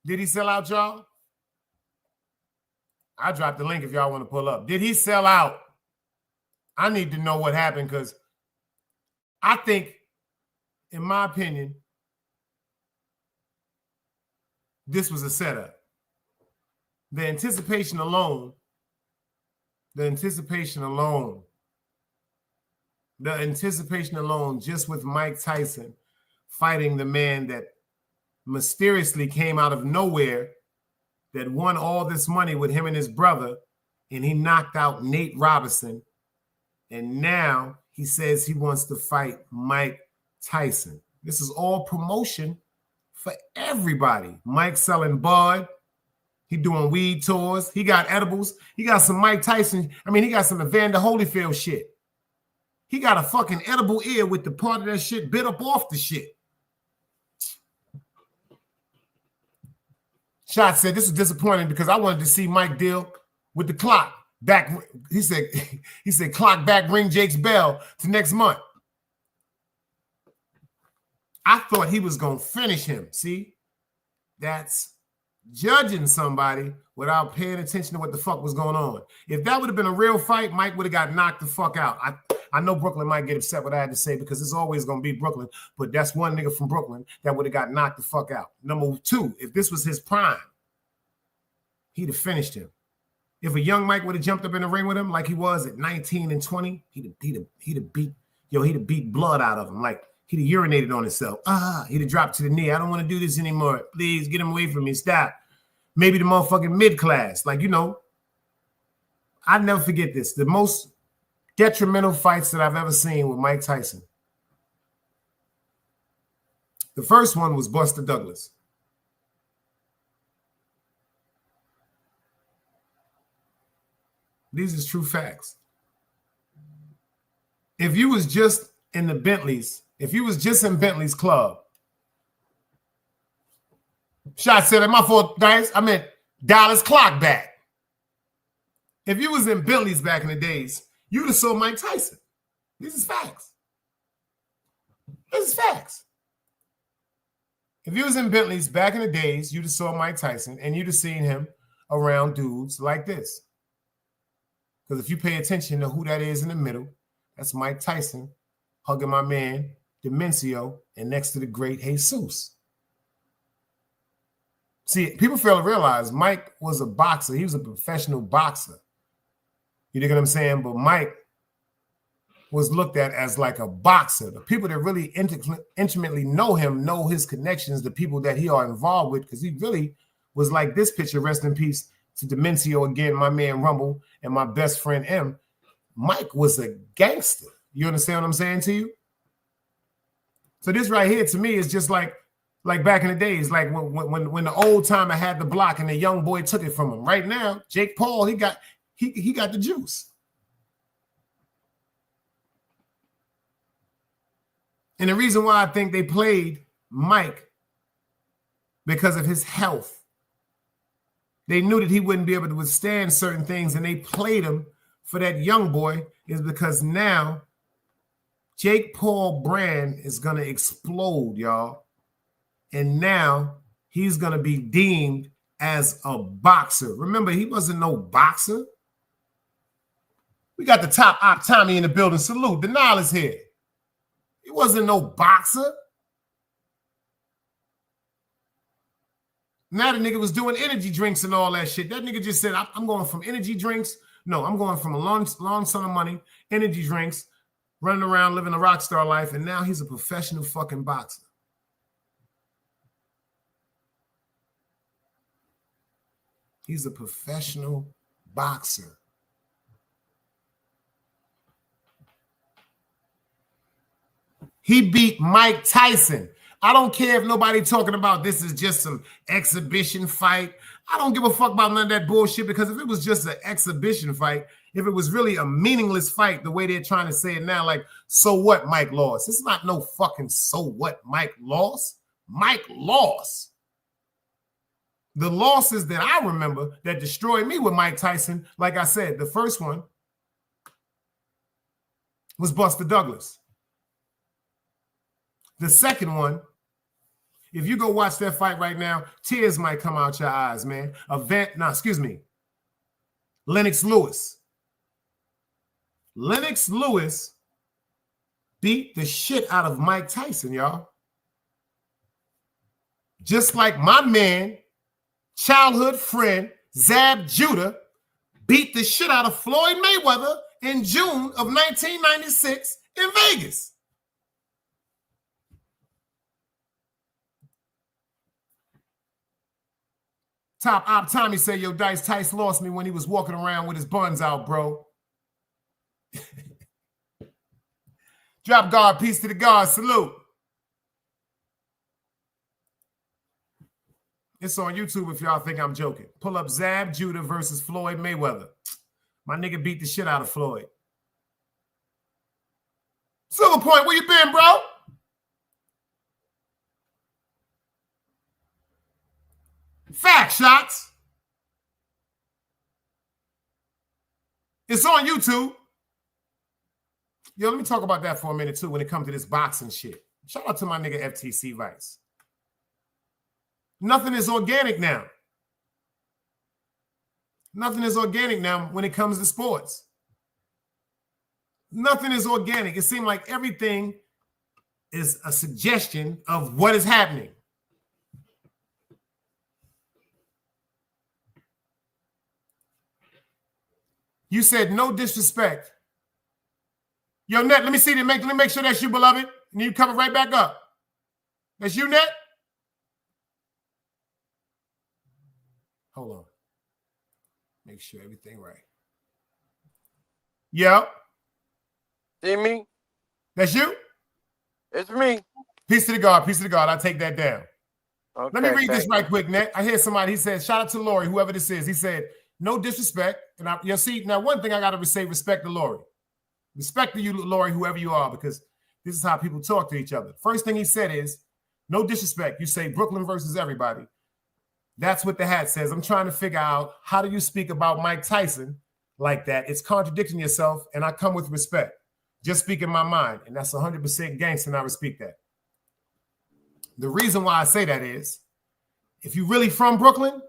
Did he sell out, y'all? I dropped the link if y'all want to pull up. Did he sell out? I need to know what happened because I think, in my opinion, this was a setup. The anticipation alone, just with Mike Tyson fighting the man that mysteriously came out of nowhere, that won all this money with him and his brother, and he knocked out Nate Robinson. And now he says he wants to fight Mike Tyson. This is all promotion for everybody. Mike selling bud. He doing weed tours. He got edibles. He got some Mike Tyson. I mean, he got some Evander Holyfield shit. He got a fucking edible ear with the part of that shit bit up off the shit. Shot said this was disappointing because I wanted to see Mike deal with the clock. Back, he said, clock back, ring Jake's bell to next month. I thought he was going to finish him. See, that's judging somebody without paying attention to what the fuck was going on. If that would have been a real fight, Mike would have got knocked the fuck out. I know Brooklyn might get upset what I had to say because it's always going to be Brooklyn, but that's one nigga from Brooklyn that would have got knocked the fuck out. Number two, if this was his prime, he'd have finished him. If a young Mike would have jumped up in the ring with him like he was at 19 and 20, he'd have beat blood out of him. Like he'd have urinated on himself. He'd have dropped to the knee. I don't want to do this anymore. Please get him away from me. Stop. Maybe the motherfucking mid-class. Like, you know, I'll never forget this. The most detrimental fights that I've ever seen with Mike Tyson. The first one was Buster Douglas. These are true facts. If you was just in the Bentleys, if you was just in Bentley's club, Shot said, my fault, guys. I meant Dallas clock back. If you was in Bentley's back in the days, you'd have saw Mike Tyson. This is facts. This is facts. If you was in Bentley's back in the days, you'd have saw Mike Tyson and you'd have seen him around dudes like this. Because if you pay attention to who that is in the middle, that's Mike Tyson hugging my man, Demencio, and next to the great Jesus. See, people fail to realize Mike was a boxer. He was a professional boxer. You know what I'm saying? But Mike was looked at as like a boxer. The people that really intimately know him, know his connections, the people that he are involved with, because he really was like this picture, rest in peace, to Demencio again, my man Rumble, and my best friend M. Mike was a gangster. You understand what I'm saying to you? So this right here to me is just like back in the days, like when the old timer had the block and the young boy took it from him. Right now, Jake Paul, he got the juice. And the reason why I think they played Mike because of his health. They knew that he wouldn't be able to withstand certain things, and they played him for that young boy is because now Jake Paul brand is going to explode, y'all. And now he's going to be deemed as a boxer. Remember, he wasn't no boxer. We got the top op Tommy in the building. Salute. Denal is here. He wasn't no boxer. Now the nigga was doing energy drinks and all that shit. That nigga just said, I'm going from energy drinks. No, I'm going from a long son of money, energy drinks, running around living a rock star life, and now he's a professional fucking boxer. He's a professional boxer. He beat Mike Tyson. I don't care if nobody talking about this is just some exhibition fight. I don't give a fuck about none of that bullshit, because if it was just an exhibition fight, if it was really a meaningless fight, the way they're trying to say it now, like, so what, Mike lost? It's not no fucking so what, Mike lost. Mike lost. The losses that I remember that destroyed me with Mike Tyson, like I said, the first one was Buster Douglas. The second one, if you go watch that fight right now, tears might come out your eyes, man. Lennox Lewis. Lennox Lewis beat the shit out of Mike Tyson, y'all. Just like my man, childhood friend, Zab Judah, beat the shit out of Floyd Mayweather in June of 1996 in Vegas. Top op Tommy said, yo, Dice Tice lost me when he was walking around with his buns out, bro. Drop guard, peace to the guard, salute. It's on YouTube if y'all think I'm joking. Pull up Zab Judah versus Floyd Mayweather. My nigga beat the shit out of Floyd. Silver Point, where you been, bro? Fact shots. It's on YouTube. Yo, let me talk about that for a minute, too, when it comes to this boxing shit. Shout out to my nigga FTC Vice. Nothing is organic now. Nothing is organic now when it comes to sports. Nothing is organic. It seems like everything is a suggestion of what is happening. You said no disrespect. Yo, Net, let me see that. Let me make sure that's you, beloved. And you come right back up. That's you, Net? Hold on. Make sure everything right. Yeah. See me? That's you? It's me. Peace to the God. Peace to the God. I'll take that down. Okay, let me read this right quick, Net. I hear somebody, he said, shout out to Lori, whoever this is. He said, no disrespect. And you'll see, now one thing I got to say, respect to Lori. Respect to you, Lori, whoever you are, because this is how people talk to each other. First thing he said is, no disrespect. You say Brooklyn versus everybody. That's what the hat says. I'm trying to figure out, how do you speak about Mike Tyson like that? It's contradicting yourself, and I come with respect. Just speaking my mind, and that's 100% gangster, and I respect that. The reason why I say that is, if you're really from Brooklyn,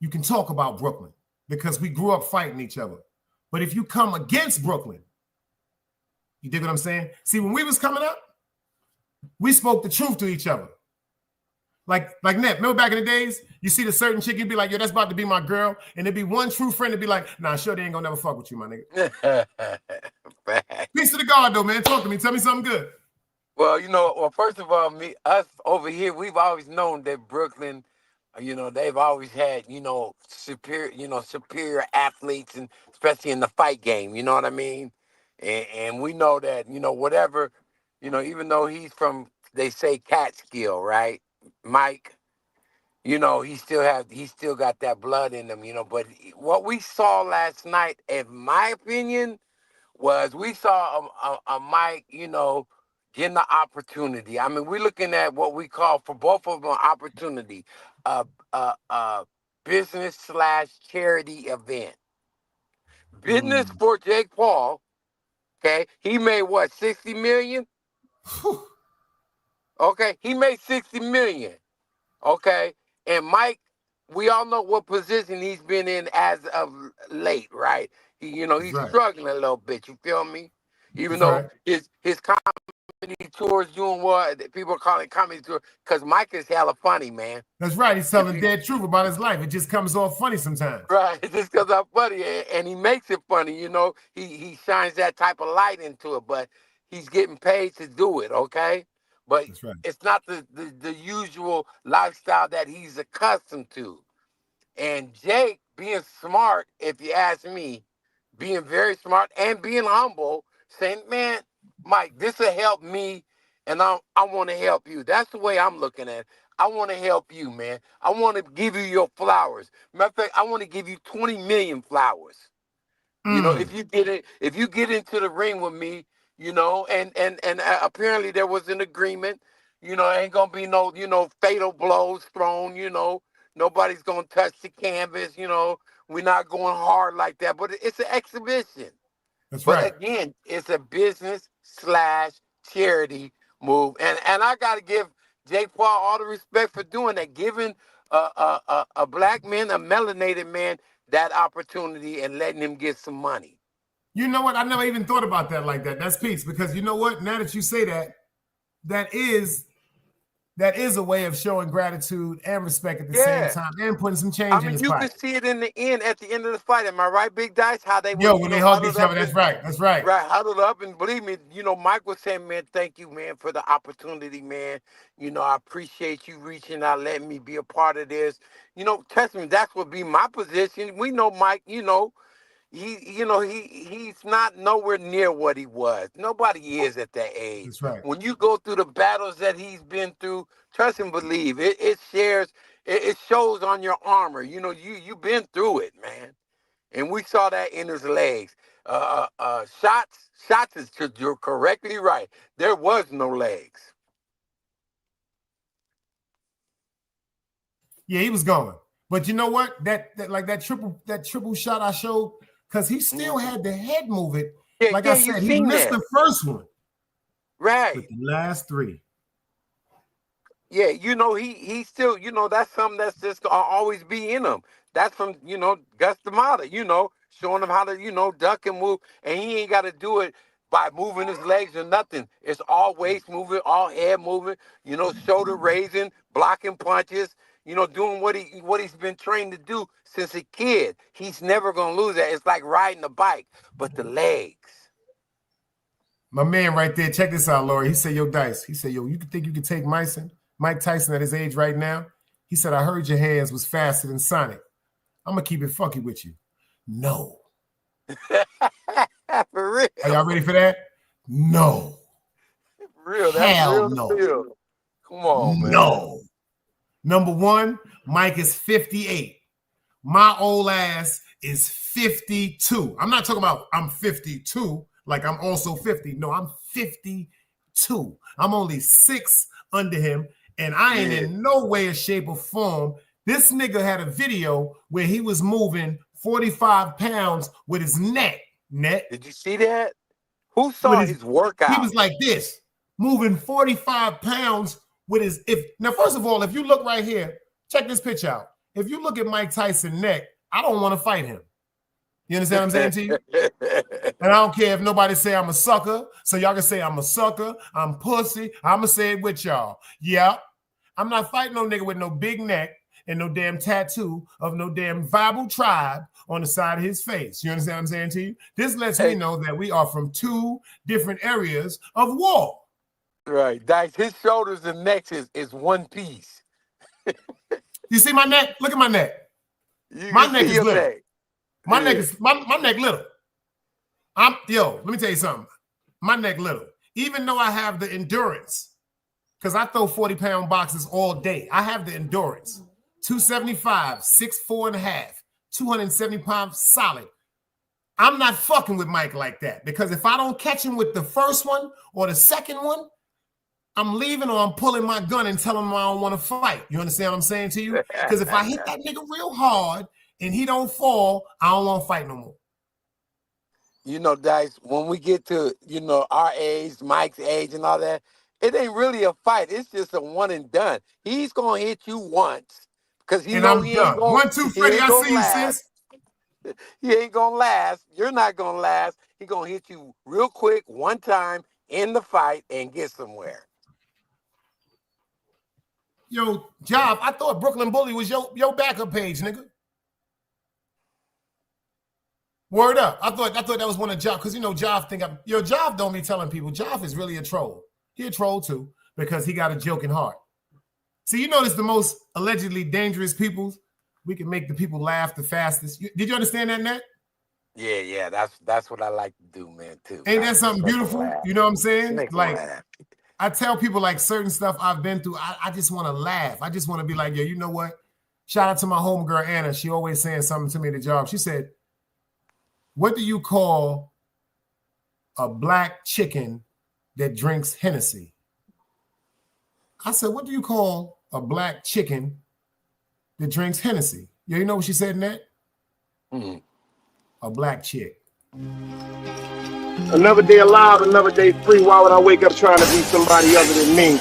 you can talk about Brooklyn because we grew up fighting each other. But if you come against Brooklyn, you dig what I'm saying? See, when we was coming up, we spoke the truth to each other. Like Net, remember back in the days, you see the certain chick, you'd be like, yo, that's about to be my girl. And there'd be one true friend that'd be like, nah, sure, they ain't gonna never fuck with you, my nigga. Peace to the God, though, man. Talk to me. Tell me something good. Well, first of all, us over here, we've always known that Brooklyn, they've always had, superior athletes, and especially in the fight game, you know what I mean? And we know that, whatever, even though he's from, they say Catskill, right? Mike, he still got that blood in him, but what we saw last night, in my opinion, was we saw a Mike, getting the opportunity. I mean, we're looking at what we call, for both of them, opportunity, business/charity event. Business for Jake Paul. Okay, he made what, 60 million? Okay, he made 60 million. Okay, and Mike, we all know what position he's been in as of late, right? He's right. struggling a little bit. You feel me? Even That's though right. his comedy tours doing what people are calling comedy tour, because Mike is hella funny, man. That's right. He's telling dead truth about his life. It just comes off funny sometimes. Right, just because I'm funny, and he makes it funny. He shines that type of light into it, but he's getting paid to do it. Okay, but That's right. it's not the usual lifestyle that he's accustomed to. And Jake, being smart, if you ask me, being very smart and being humble, saying, "Man, Mike, this will help me, and I want to help you." That's the way I'm looking at it. I want to help you, man. I want to give you your flowers. Matter of fact, I want to give you 20 million flowers. If you get into the ring with me, and apparently there was an agreement. Ain't gonna be no, fatal blows thrown. Nobody's gonna touch the canvas. We're not going hard like that. But it's an exhibition. That's But right. again, it's a business/charity move, and I got to give Jake Paul all the respect for doing that, giving a black man, a melanated man, that opportunity and letting him get some money. You know what? I never even thought about that like that. That's peace, because you know what? Now that you say that, that is a way of showing gratitude and respect at the same time, and putting some change in his You pocket. could see it at the end of the fight. Am I right, Big Dice? How they when they hug each other. That's right. That's right. Right, huddled up, and believe me, Mike was saying, "Man, thank you, man, for the opportunity, man. I appreciate you reaching out, letting me be a part of this. Trust me, that's what be my position. We know Mike. He's not nowhere near what he was. Nobody is at that age. That's right. When you go through the battles that he's been through, trust and believe it shares. It shows on your armor. You've been through it, man, and we saw that in his legs. Shots is you're correctly right. There was no legs. Yeah, he was going. But you know what? That triple shot I showed, because he still had the head move it. Like I said, he missed the first one. Right. But the last three. Yeah, he still, that's something that's just gonna always be in him. That's from, Gus D'Amata, showing him how to, duck and move. And he ain't got to do it by moving his legs or nothing. It's all waist moving, all head moving, shoulder raising, blocking punches, doing what he's been trained to do since a kid. He's never going to lose that. It's like riding a bike, but the legs. My man right there, check this out, Lori. He said, "Yo, Dice." He said, "Yo, you think you could take Mike Tyson at his age right now?" He said, "I heard your hands was faster than Sonic. I'm going to keep it funky with you." No. For real. Are y'all ready for that? No. For real. That's Hell real no. Real. Come on, man. No. Number one, Mike is 58. My old ass is 52. I'm not talking about I'm 52, like I'm also 50. No, I'm 52. I'm only 6 under him, and I ain't in no way or shape or form. This nigga had a video where he was moving 45 pounds with his neck. Did you see that? Who saw his workout? He was like this, moving 45 pounds with his. Now, first of all, if you look right here, check this picture out. If you look at Mike Tyson's neck, I don't want to fight him. You understand what I'm saying to you? And I don't care if nobody say I'm a sucker, so y'all can say I'm a sucker, I'm pussy. I'm going to say it with y'all. Yeah, I'm not fighting no nigga with no big neck and no damn tattoo of no damn Bible tribe on the side of his face. You understand what I'm saying to you? This lets me know that we are from 2 different areas of war. Right. Dice, his shoulders and neck is one piece. You see my neck? Look at my neck. My neck is little. Neck. My neck is my neck little. Let me tell you something. My neck little. Even though I have the endurance, because I throw 40-pound boxes all day. I have the endurance. 275, 6'4.5", 270 pounds solid. I'm not fucking with Mike like that, because if I don't catch him with the first one or the second one, I'm leaving or I'm pulling my gun and telling him I don't want to fight. You understand what I'm saying to you? Because if I hit that nigga real hard and he don't fall, I don't want to fight no more. you know, Dice, when we get to, you know, our age, Mike's age and all that, it ain't really a fight. It's just a one and done. He's gonna hit you once because he And know I'm done. 1-2, he Freddie. ain't I gonna see you, last. sis. He ain't gonna last. You're not gonna last. He gonna hit you real quick one time in the fight and get somewhere. Yo, Job, I thought Brooklyn Bully was your backup page, nigga. Word up. I thought that was one of Job, because you know Job Job don't be telling people. Job is really a troll. He a troll too, because he got a joking heart. See, you notice the most allegedly dangerous people, we can make the people laugh the fastest. Did you understand that, Nat? Yeah, that's what I like to do, man, too. Ain't that something beautiful? You know what I'm saying? Make them Like, laugh. I tell people like certain stuff I've been through, I just want to laugh. I just want to be like, yo, you know what? Shout out to my homegirl, Anna. She always saying something to me at the job. She said, what do you call a black chicken that drinks Hennessy? I said, what do you call a black chicken that drinks Hennessy? Yeah, you know what she said in that? A black chick. Another day alive, another day free. Why would I wake up trying to be somebody other than me?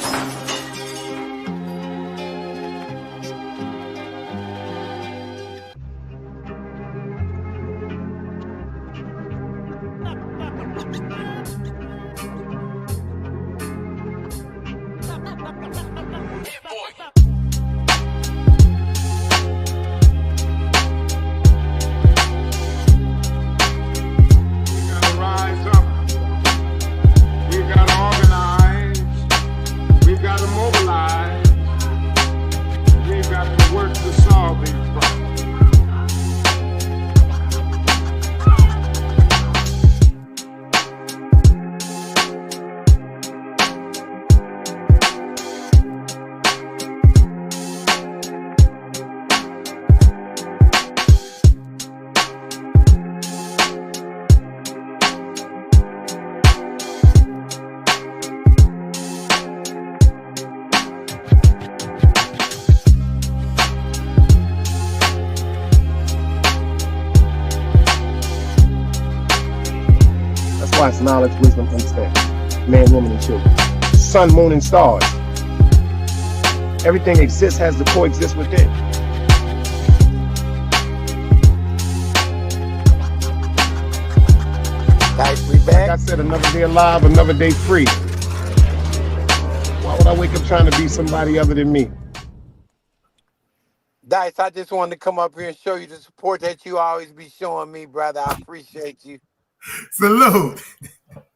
Why it's knowledge, wisdom, understanding. Man, woman, and children. Sun, moon, and stars. Everything exists, has to coexist within. Nice, we back. Like I said, another day alive, another day free. Why would I wake up trying to be somebody other than me? Dice, I just wanted to come up here and show you the support that you always be showing me, brother. I appreciate you. Salute.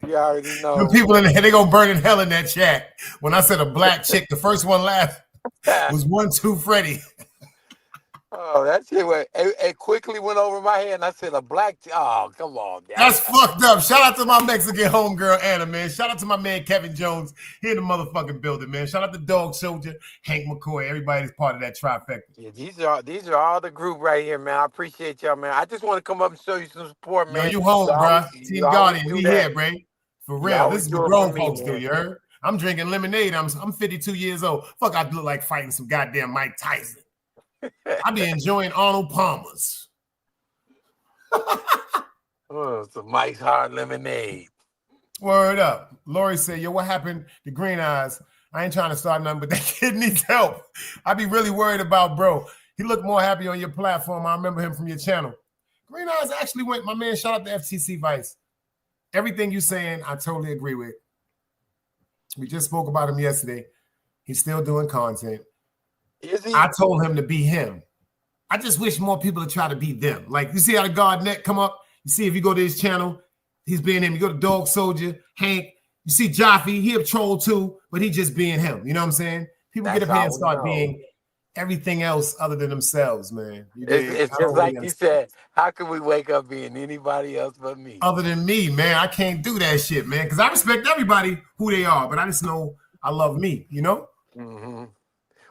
You already know. The people in there, they gonna burn in hell in that chat. When I said a black chick, the first one laughed was 1-2 Freddie. Oh, that shit it quickly went over my head, and I said a black. Oh, come on, That's fucked up. Shout out to my Mexican homegirl Anna, man. Shout out to my man Kevin Jones. He in the motherfucking building, man. Shout out to Dog Soldier, Hank McCoy, everybody that's part of that trifecta. Yeah, these are all the group right here, man. I appreciate y'all, man. I just want to come up and show you some support, man. Yo, you home, bro. Team Guardian, we here, bro. For real. This is what grown folks do, you heard? I'm drinking lemonade. I'm 52 years old. Fuck, I look like fighting some goddamn Mike Tyson. I be enjoying Arnold Palmer's. Oh, some Mike's Hard Lemonade. Word up. Lori said, yo, what happened to Green Eyes? I ain't trying to start nothing, but that kid needs help. I be really worried about bro. He looked more happy on your platform. I remember him from your channel. Green Eyes actually went, my man, shout out to FTC Vice. Everything you saying, I totally agree with. We just spoke about him yesterday. He's still doing content. Is he? I told him to be him. I just wish more people would try to be them. Like, you see how the God Net come up? You see if you go to his channel, he's being him. You go to Dog Soldier, Hank. You see Jaffe, he a troll too, but he just being him. You know what I'm saying? People get up here and start being everything else other than themselves, man. It's just like you said, how can we wake up being anybody else but me? Other than me, man. I can't do that shit, man. Because I respect everybody who they are, but I just know I love me, you know? Mm-hmm.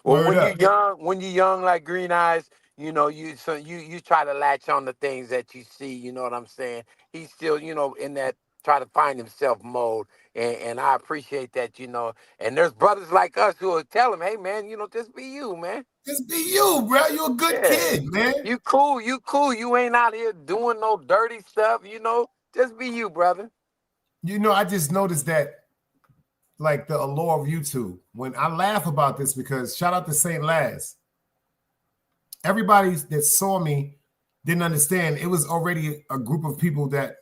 Well, when you're young like Green Eyes, you know, you try to latch on to things that you see, you know what I'm saying? He's still, you know, in that try to find himself mode. And I appreciate that, you know. And there's brothers like us who will tell him, hey, man, you know, just be you, man. Just be you, bro. You a good kid, man. You cool. You ain't out here doing no dirty stuff, you know. Just be you, brother. You know, I just noticed that, like the allure of YouTube. When I laugh about this, because shout out to St. Laz. Everybody that saw me didn't understand. It was already a group of people that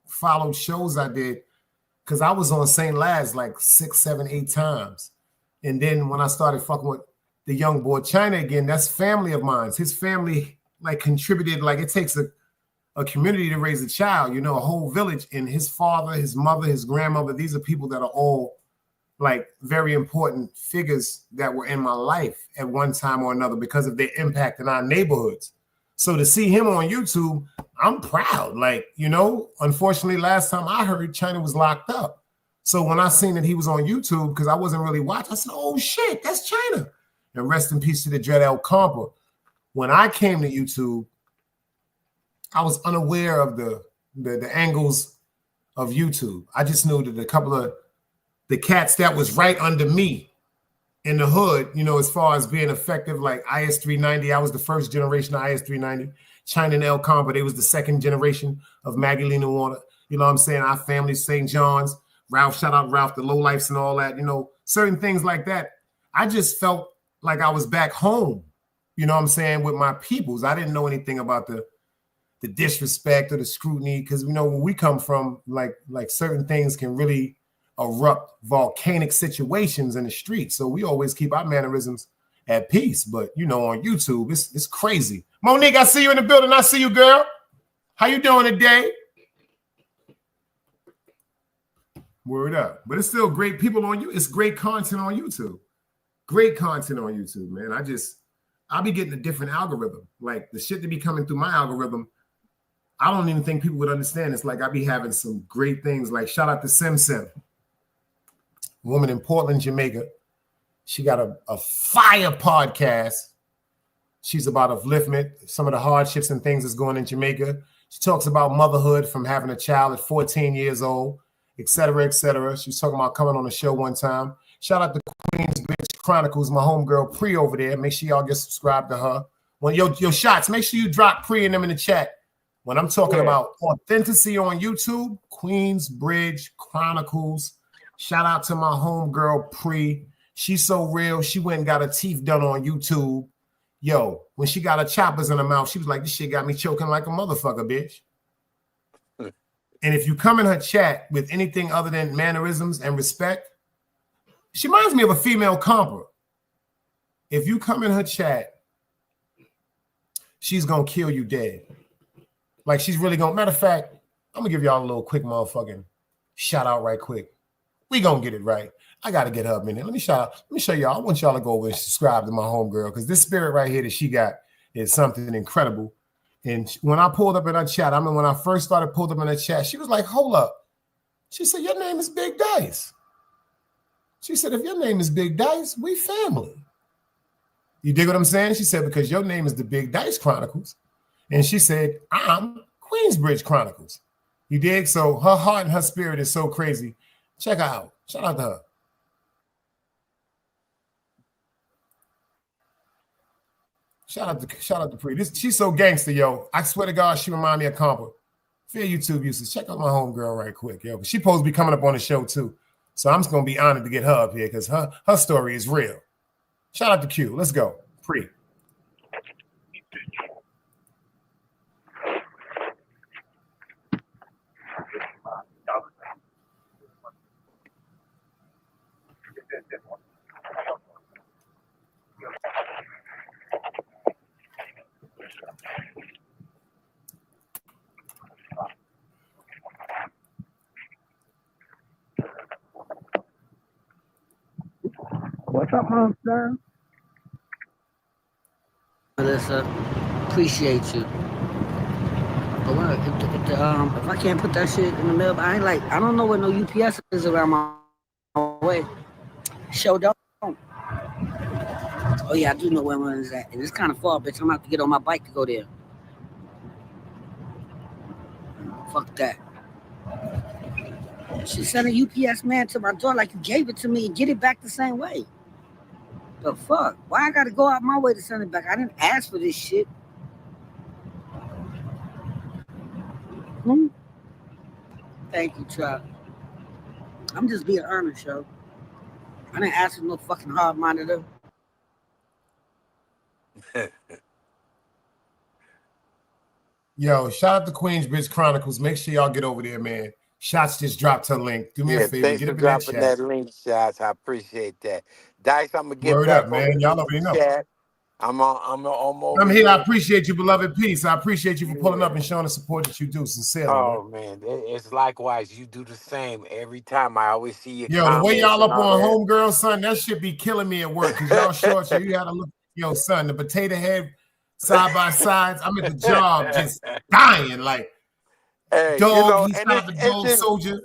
followed shows I did, because I was on St. Laz like 6, 7, 8 times. And then when I started fucking with the young boy China again, that's family of mine. His family like contributed, like it takes a community to raise a child, you know, a whole village. And his father, his mother, his grandmother, these are people that are all like very important figures that were in my life at one time or another because of their impact in our neighborhoods. So to see him on YouTube, I'm proud. Like, you know, unfortunately, last time I heard, China was locked up. So when I seen that he was on YouTube, because I wasn't really watching, I said, oh shit, that's China. And rest in peace to the Dread El Compa. When I came to YouTube, I was unaware of the angles of YouTube. I just knew that a couple of the cats that was right under me in the hood, you know, as far as being effective, like IS-390, I was the first generation of IS-390. China and El Compa, they was the second generation of Maggie Lena Warner. You know what I'm saying? Our family, St. John's, Ralph, shout out Ralph, the Lowlifes and all that, you know, certain things like that. I just felt like I was back home, you know what I'm saying, with my peoples. I didn't know anything about the disrespect or the scrutiny, because, you know, when we come from, like certain things can really erupt volcanic situations in the street. So we always keep our mannerisms at peace. But, you know, on YouTube, it's crazy. Monique, I see you in the building. I see you, girl. How you doing today? Word up. But it's still great people on you. It's great content on YouTube. Great content on YouTube, man. I'll be getting a different algorithm. Like the shit that be coming through my algorithm, I don't even think people would understand. It's like I be having some great things. Like shout out to Sim Sim, woman in Portland, Jamaica. She got a fire podcast. She's about upliftment, some of the hardships and things that's going in Jamaica. She talks about motherhood from having a child at 14 years old, et cetera, et cetera. She was talking about coming on the show one time. Shout out to Queensbridge Chronicles, my homegirl Pre over there. Make sure y'all get subscribed to her. When your shots, make sure you drop Pre and them in the chat. When I'm talking about authenticity on YouTube, Queensbridge Chronicles. Shout out to my homegirl Pre. She's so real. She went and got her teeth done on YouTube. Yo, when she got her choppers in her mouth, she was like, this shit got me choking like a motherfucker, bitch. And if you come in her chat with anything other than mannerisms and respect, she reminds me of a female Compa. If you come in her chat, she's going to kill you dead. Like she's really going to, matter of fact, I'm going to give y'all a little quick motherfucking shout out right quick. We going to get it right. I got to get her up in there. Let me show y'all. I want y'all to go over and subscribe to my homegirl because this spirit right here that she got is something incredible. And when I pulled up in her chat, I mean, when I first started pulled up in her chat, she was like, hold up. She said, your name is Big Dice. She said, if your name is Big Dice, we family. You dig what I'm saying? She said, because your name is the Big Dice Chronicles. And she said, I'm Queensbridge Chronicles. You dig? So her heart and her spirit is so crazy. Check her out. Shout out to her. Shout out to Pre. She's so gangster, yo. I swear to God, she remind me of Compa. Fair YouTube users. Check out my homegirl right quick, yo. She supposed to be coming up on the show too. So I'm just gonna be honored to get her up here because her story is real. Shout out to Q. Let's go. Pre. What's up, monster? Melissa, appreciate you. But what, if I can't put that shit in the mail, I don't know where no UPS is around my way. Show don't. Oh yeah, I do know where one is at. And it's kind of far, bitch. I'm gonna have to get on my bike to go there. Fuck that. She sent a UPS man to my door like you gave it to me and get it back the same way. The fuck? Why I gotta go out my way to send it back? I didn't ask for this shit. Thank you, Chuck. I'm just being earnest, yo. I didn't ask for no fucking hard monitor. Yo, shout out to Queensbridge Chronicles. Make sure y'all get over there, man. Shots just dropped her link. Do me a favor, Thanks get for up in that dropping chat. that link, Shots. I appreciate that. Dice, I'm gonna get Word back up, over man. to Y'all the already know. chat. I'm over I'm here. I here. appreciate you, beloved. Peace. I appreciate you for pulling Yeah. up and showing the support that you do. Sincerely, Oh man. man, it's likewise. You do the same every time. I always see your Yo, the way comments y'all and up all on that. homegirl, son, that shit be killing me at work because y'all short. So you had to look, yo, son, the potato head side by sides. I'm at the job just dying. Like, Hey, dog, he and shot the it's dog in soldier.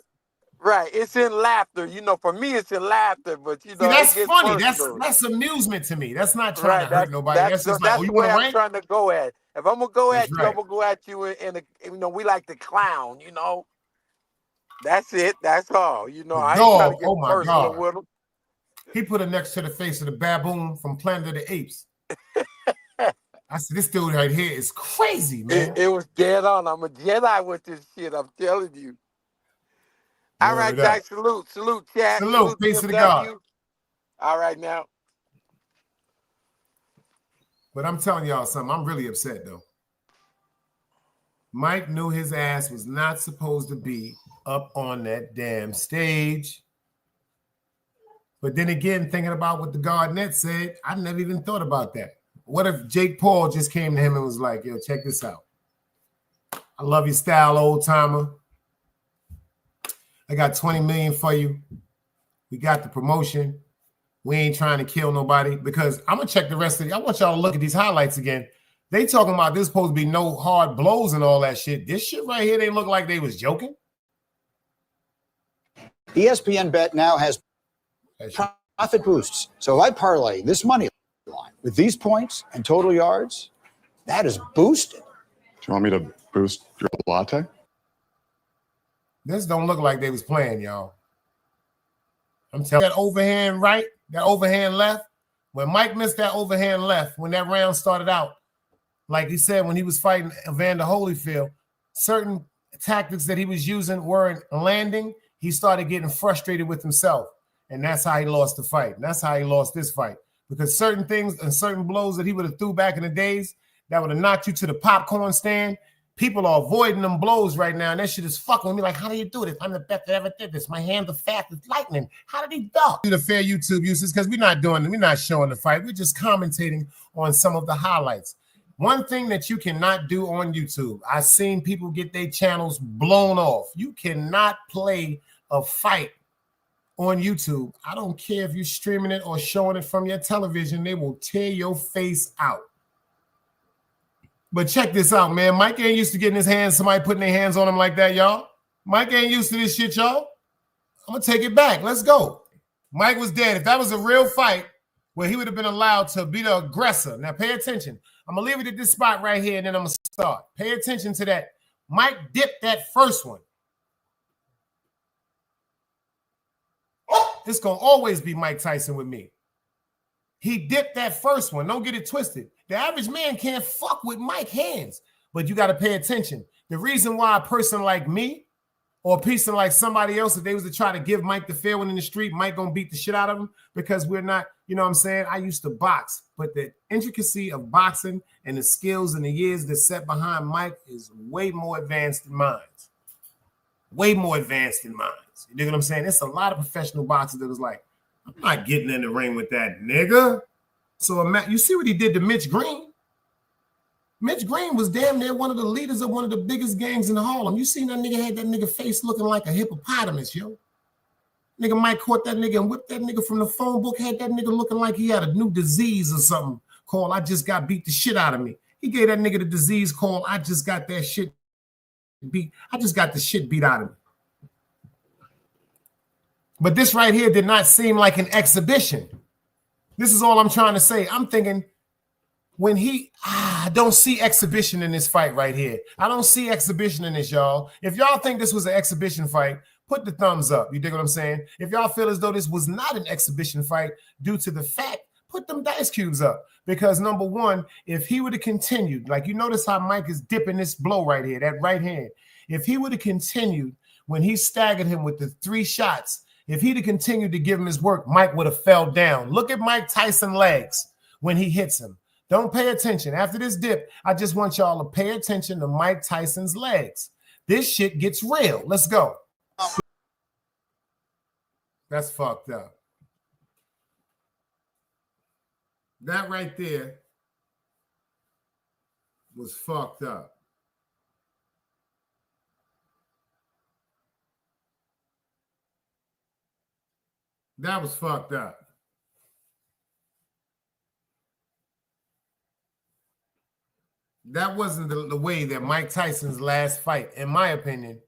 right. It's in laughter. For me, it's in laughter. But See, it that's gets funny. personal. That's amusement to me. That's not trying Right. to hurt nobody. That's just like, That's oh, the you want way to I'm rank? trying to go at. If I'm gonna go That's at you, right. I'm gonna go at you in a. We like to clown. That's it. That's all. The I ain't trying to dog, get oh my personal God. with him. He put it next to the face of the baboon from Planet of the Apes. I said, this dude right here is crazy, man. It was dead on. I'm a Jedi with this shit. I'm telling you. All right, Word up. guys. Salute, chat. Salute. Peace to the God. BMW. All right, now. But I'm telling y'all something. I'm really upset, though. Mike knew his ass was not supposed to be up on that damn stage. But then again, thinking about what the Garnett said, I never even thought about that. What if Jake Paul just came to him and was like, yo, check this out. I love your style, old timer. I got 20 million for you. We got the promotion. We ain't trying to kill nobody because I'm going to check the rest of it. I want y'all to look at these highlights again. They talking about there's supposed to be no hard blows and all that shit. This shit right here, they look like they was joking. ESPN Bet now has profit boosts. So if I parlay this money line with these points and total yards, that is boosted. Do you want me to boost your latte? This don't look like they was playing, y'all. I'm telling you, that overhand right, that overhand left. When Mike missed that overhand left, when that round started out, like he said, when he was fighting Evander Holyfield, certain tactics that he was using weren't landing. He started getting frustrated with himself. And that's how he lost the fight. And that's how he lost this fight. Because certain things and certain blows that he would have threw back in the days that would have knocked you to the popcorn stand, people are avoiding them blows right now. And that shit is fucking with me. Like, how do you do this? I'm the best that ever did this. My hands are fast as lightning. How did he duck? Do the fair YouTube uses because we're not showing the fight. We're just commentating on some of the highlights. One thing that you cannot do on YouTube, I've seen people get their channels blown off. You cannot play a fight on YouTube. I don't care if you're streaming it or showing it from your television. They will tear your face out. But check this out, man. Mike ain't used to getting his hands, somebody putting their hands on him like that, y'all. Mike ain't used to this shit, y'all. I'm going to take it back. Let's go. Mike was dead. If that was a real fight where he would have been allowed to be the aggressor. Now, pay attention. I'm going to leave it at this spot right here, and then I'm going to start. Pay attention to that. Mike dipped that first one. It's going to always be Mike Tyson with me. He dipped that first one. Don't get it twisted. The average man can't fuck with Mike's hands, but you got to pay attention. The reason why a person like me or a person like somebody else, if they was to try to give Mike the fair one in the street, Mike going to beat the shit out of him because we're not, you know what I'm saying? I used to box, but the intricacy of boxing and the skills and the years that set behind Mike is way more advanced than mine. Way more advanced than mine. You dig what I'm saying? It's a lot of professional boxers that was like, I'm not getting in the ring with that nigga. So you see what he did to Mitch Green? Mitch Green was damn near one of the leaders of one of the biggest gangs in Harlem. You seen that nigga had that nigga face looking like a hippopotamus, yo. Nigga Mike caught that nigga and whipped that nigga from the phone book, had that nigga looking like he had a new disease or something called I just got beat the shit out of me. He gave that nigga the disease called I just got that shit beat. I just got the shit beat out of me. But this right here did not seem like an exhibition. This is all I'm trying to say. I'm thinking when I don't see exhibition in this fight right here. I don't see exhibition in this, y'all. If y'all think this was an exhibition fight, put the thumbs up. You dig what I'm saying? If y'all feel as though this was not an exhibition fight due to the fact, put them dice cubes up. Because number one, if he would have continued, like you notice how Mike is dipping this blow right here, that right hand. If he would have continued when he staggered him with the 3 shots, if he'd have continued to give him his work, Mike would have fell down. Look at Mike Tyson's legs when he hits him. Don't pay attention. After this dip, I just want y'all to pay attention to Mike Tyson's legs. This shit gets real. Let's go. That's fucked up. That right there was fucked up. That was fucked up. That wasn't the way that Mike Tyson's last fight, in my opinion,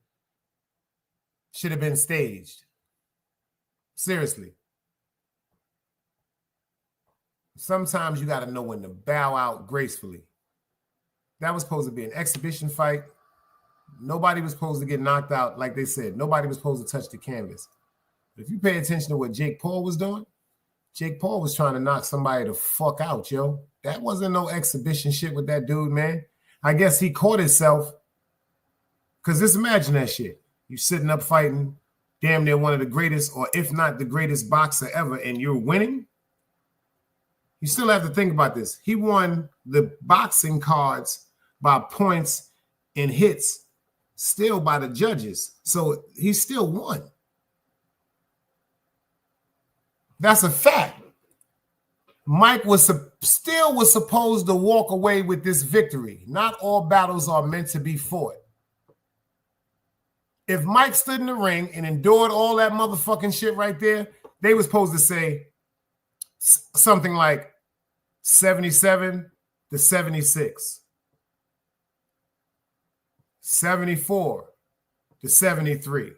should have been staged. Seriously. Sometimes you got to know when to bow out gracefully. That was supposed to be an exhibition fight. Nobody was supposed to get knocked out, like they said. Nobody was supposed to touch the canvas. If you pay attention to what Jake Paul was doing, Jake Paul was trying to knock somebody the fuck out, yo. That wasn't no exhibition shit with that dude, man. I guess he caught himself. Because just imagine that shit. You sitting up fighting damn near one of the greatest, or if not the greatest boxer ever, and you're winning. You still have to think about this. He won the boxing cards by points and hits, still by the judges. So he still won. That's a fact. Mike was supposed to walk away with this victory. Not all battles are meant to be fought. If Mike stood in the ring and endured all that motherfucking shit right there, they were supposed to say something like 77 to 76, 74 to 73.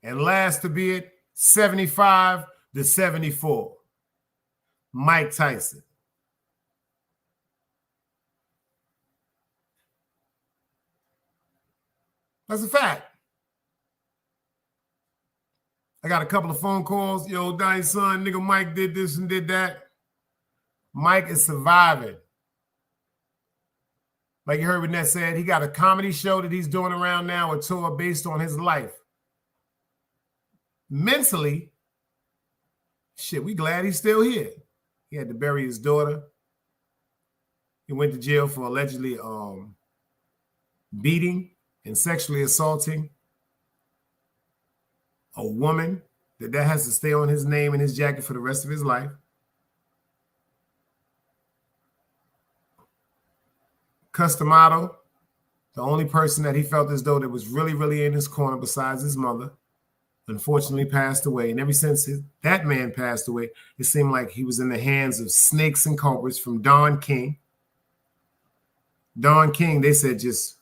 And last to be it, 75 to 74. Mike Tyson. That's a fact. I got a couple of phone calls. Yo, Donnie son, nigga Mike did this and did that. Mike is surviving. Like you heard what Nett said, he got a comedy show that he's doing around now, a tour based on his life. Mentally, shit, we glad he's still here. He had to bury his daughter. He went to jail for allegedly beating and sexually assaulting a woman. That has to stay on his name and his jacket for the rest of his life. Customato, the only person that he felt as though that was really, really in his corner besides his mother, unfortunately passed away. And ever since that man passed away, it seemed like he was in the hands of snakes and culprits from Don King. Don King, they said, just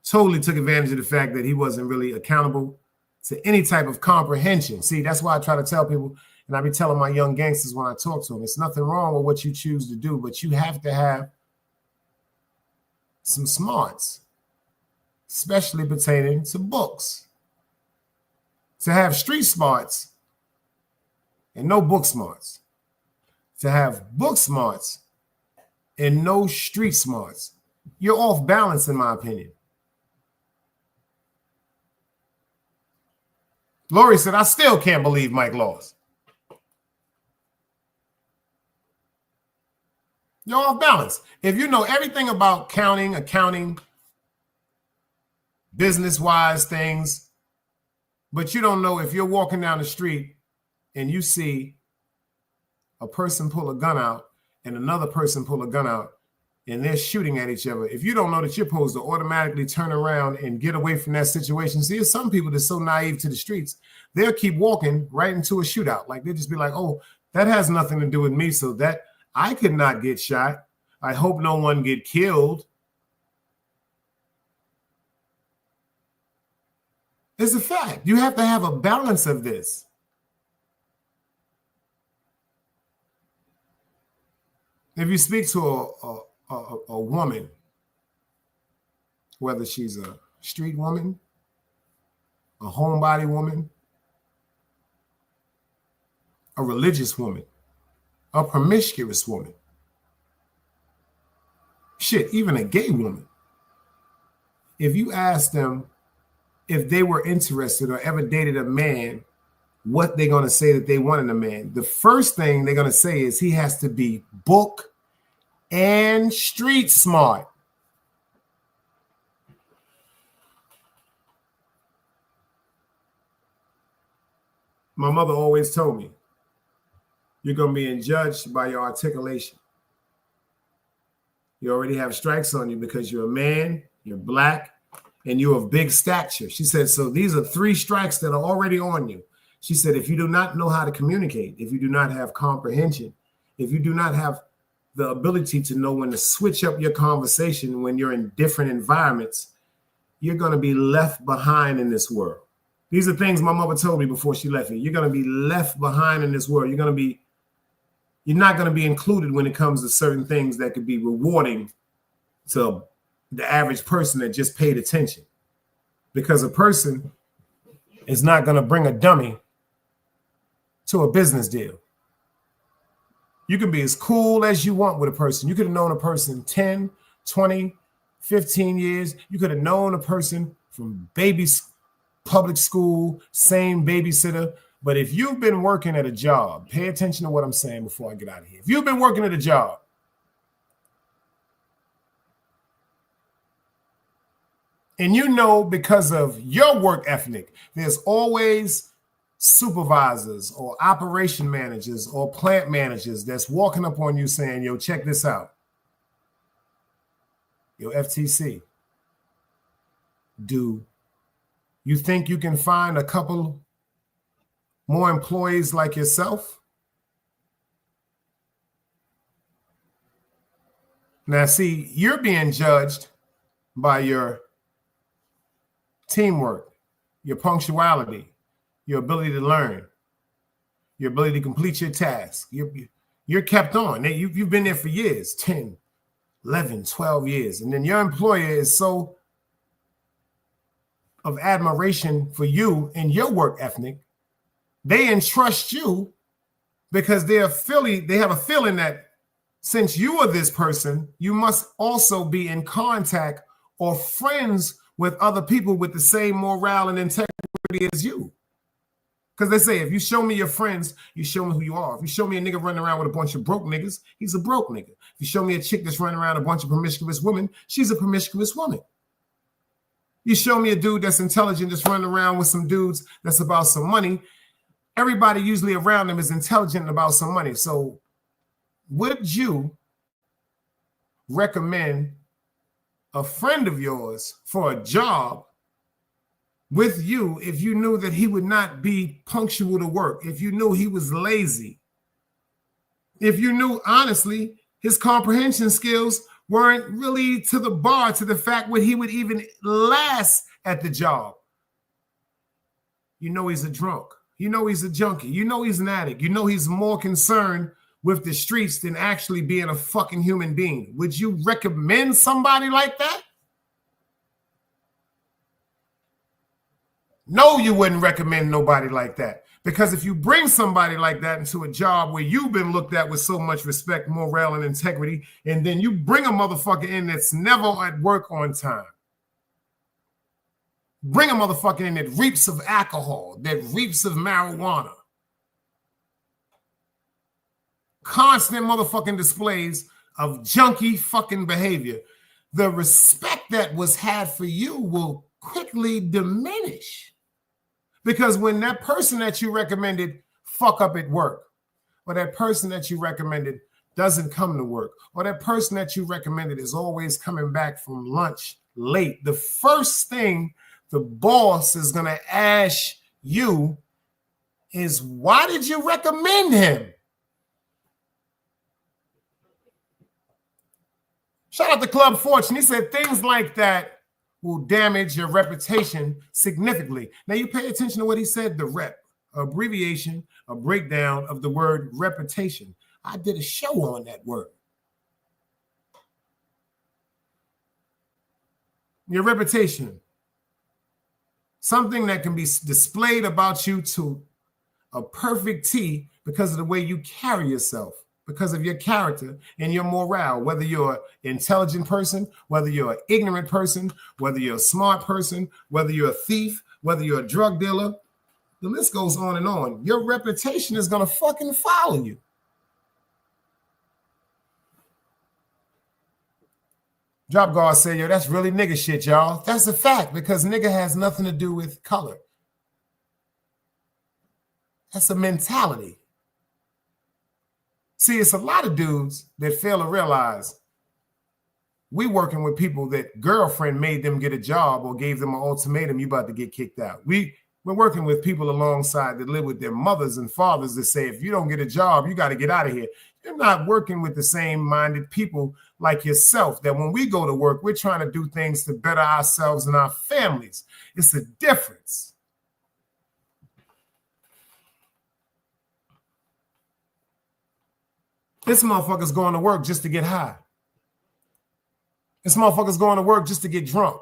totally took advantage of the fact that he wasn't really accountable to any type of comprehension. See, that's why I try to tell people, and I be telling my young gangsters when I talk to them, it's nothing wrong with what you choose to do, but you have to have some smarts, especially pertaining to books. To have street smarts and no book smarts. To have book smarts and no street smarts. You're off balance, in my opinion. Lori said, I still can't believe Mike lost. You're off balance. If you know everything about counting, accounting, business-wise things, but you don't know if you're walking down the street and you see a person pull a gun out and another person pull a gun out and they're shooting at each other, if you don't know that you're supposed to automatically turn around and get away from that situation. See, there's some people that's so naive to the streets, they'll keep walking right into a shootout. Like, they'll just be like, oh, that has nothing to do with me, so that I could not get shot. I hope no one get killed. It's a fact. You have to have a balance of this. If you speak to a woman, whether she's a street woman, a homebody woman, a religious woman, a promiscuous woman, shit, even a gay woman, if you ask them if they were interested or ever dated a man, what they're going to say that they want in a man, the first thing they're going to say is he has to be book and street smart. My mother always told me, you're going to be judged by your articulation. You already have strikes on you because you're a man, you're black, and you're of big stature. She said, so these are 3 strikes that are already on you. She said, if you do not know how to communicate, if you do not have comprehension, if you do not have the ability to know when to switch up your conversation when you're in different environments, you're going to be left behind in this world. These are things my mother told me before she left me. You're going to be left behind in this world. You're not going to be included when it comes to certain things that could be rewarding to the average person that just paid attention. Because a person is not going to bring a dummy to a business deal. You can be as cool as you want with a person. You could have known a person 10, 20, 15 years. You could have known a person from public school, same babysitter. But if you've been working at a job, pay attention to what I'm saying before I get out of here. If you've been working at a job, and you know because of your work ethic, there's always supervisors or operation managers or plant managers that's walking up on you saying, yo, check this out. Yo, FTC, do you think you can find a couple more employees like yourself? Now, see, you're being judged by your teamwork, your punctuality, your ability to learn, your ability to complete your task. You're kept on. You've been there for years, 10, 11, 12 years. And then your employer is so of admiration for you and your work ethic, they entrust you because they have a feeling that since you are this person, you must also be in contact or friends with other people with the same morale and integrity as you. Because they say, if you show me your friends, you show me who you are. If you show me a nigga running around with a bunch of broke niggas, he's a broke nigga. If you show me a chick that's running around with a bunch of promiscuous women, she's a promiscuous woman. You show me a dude that's intelligent, that's running around with some dudes that's about some money, everybody usually around them is intelligent about some money. So would you recommend a friend of yours for a job with you if you knew that he would not be punctual to work, if you knew he was lazy, if you knew, honestly, his comprehension skills weren't really to the bar, to the fact where he would even last at the job? You know he's a drunk. You know he's a junkie. You know he's an addict. You know he's more concerned with the streets than actually being a fucking human being. Would you recommend somebody like that? No, you wouldn't recommend nobody like that. Because if you bring somebody like that into a job where you've been looked at with so much respect, morale, and integrity, and then you bring a motherfucker in that's never at work on time, bring a motherfucker in that reeks of alcohol, that reeks of marijuana, constant motherfucking displays of junkie fucking behavior, the respect that was had for you will quickly diminish. Because when that person that you recommended fuck up at work, or that person that you recommended doesn't come to work, or that person that you recommended is always coming back from lunch late, the first thing the boss is going to ask you is, why did you recommend him? Shout out to Club Fortune. He said things like that will damage your reputation significantly. Now you pay attention to what he said, the rep, abbreviation, a breakdown of the word reputation. I did a show on that word. Your reputation, something that can be displayed about you to a perfect T because of the way you carry yourself. because of your character and your morale, whether you're an intelligent person, whether you're an ignorant person, whether you're a smart person, whether you're a thief, whether you're a drug dealer. The list goes on and on. Your reputation is going to fucking follow you. Drop Guard said, yo, that's really nigga shit, y'all. That's a fact because nigga has nothing to do with color. That's a mentality. See, it's a lot of dudes that fail to realize we working with people that girlfriend made them get a job or gave them an ultimatum, you about to get kicked out. We're working with people alongside that live with their mothers and fathers that say, if you don't get a job, you got to get out of here. You're not working with the same minded people like yourself that when we go to work, we're trying to do things to better ourselves and our families. It's a difference. This motherfucker's going to work just to get high. This motherfucker's going to work just to get drunk.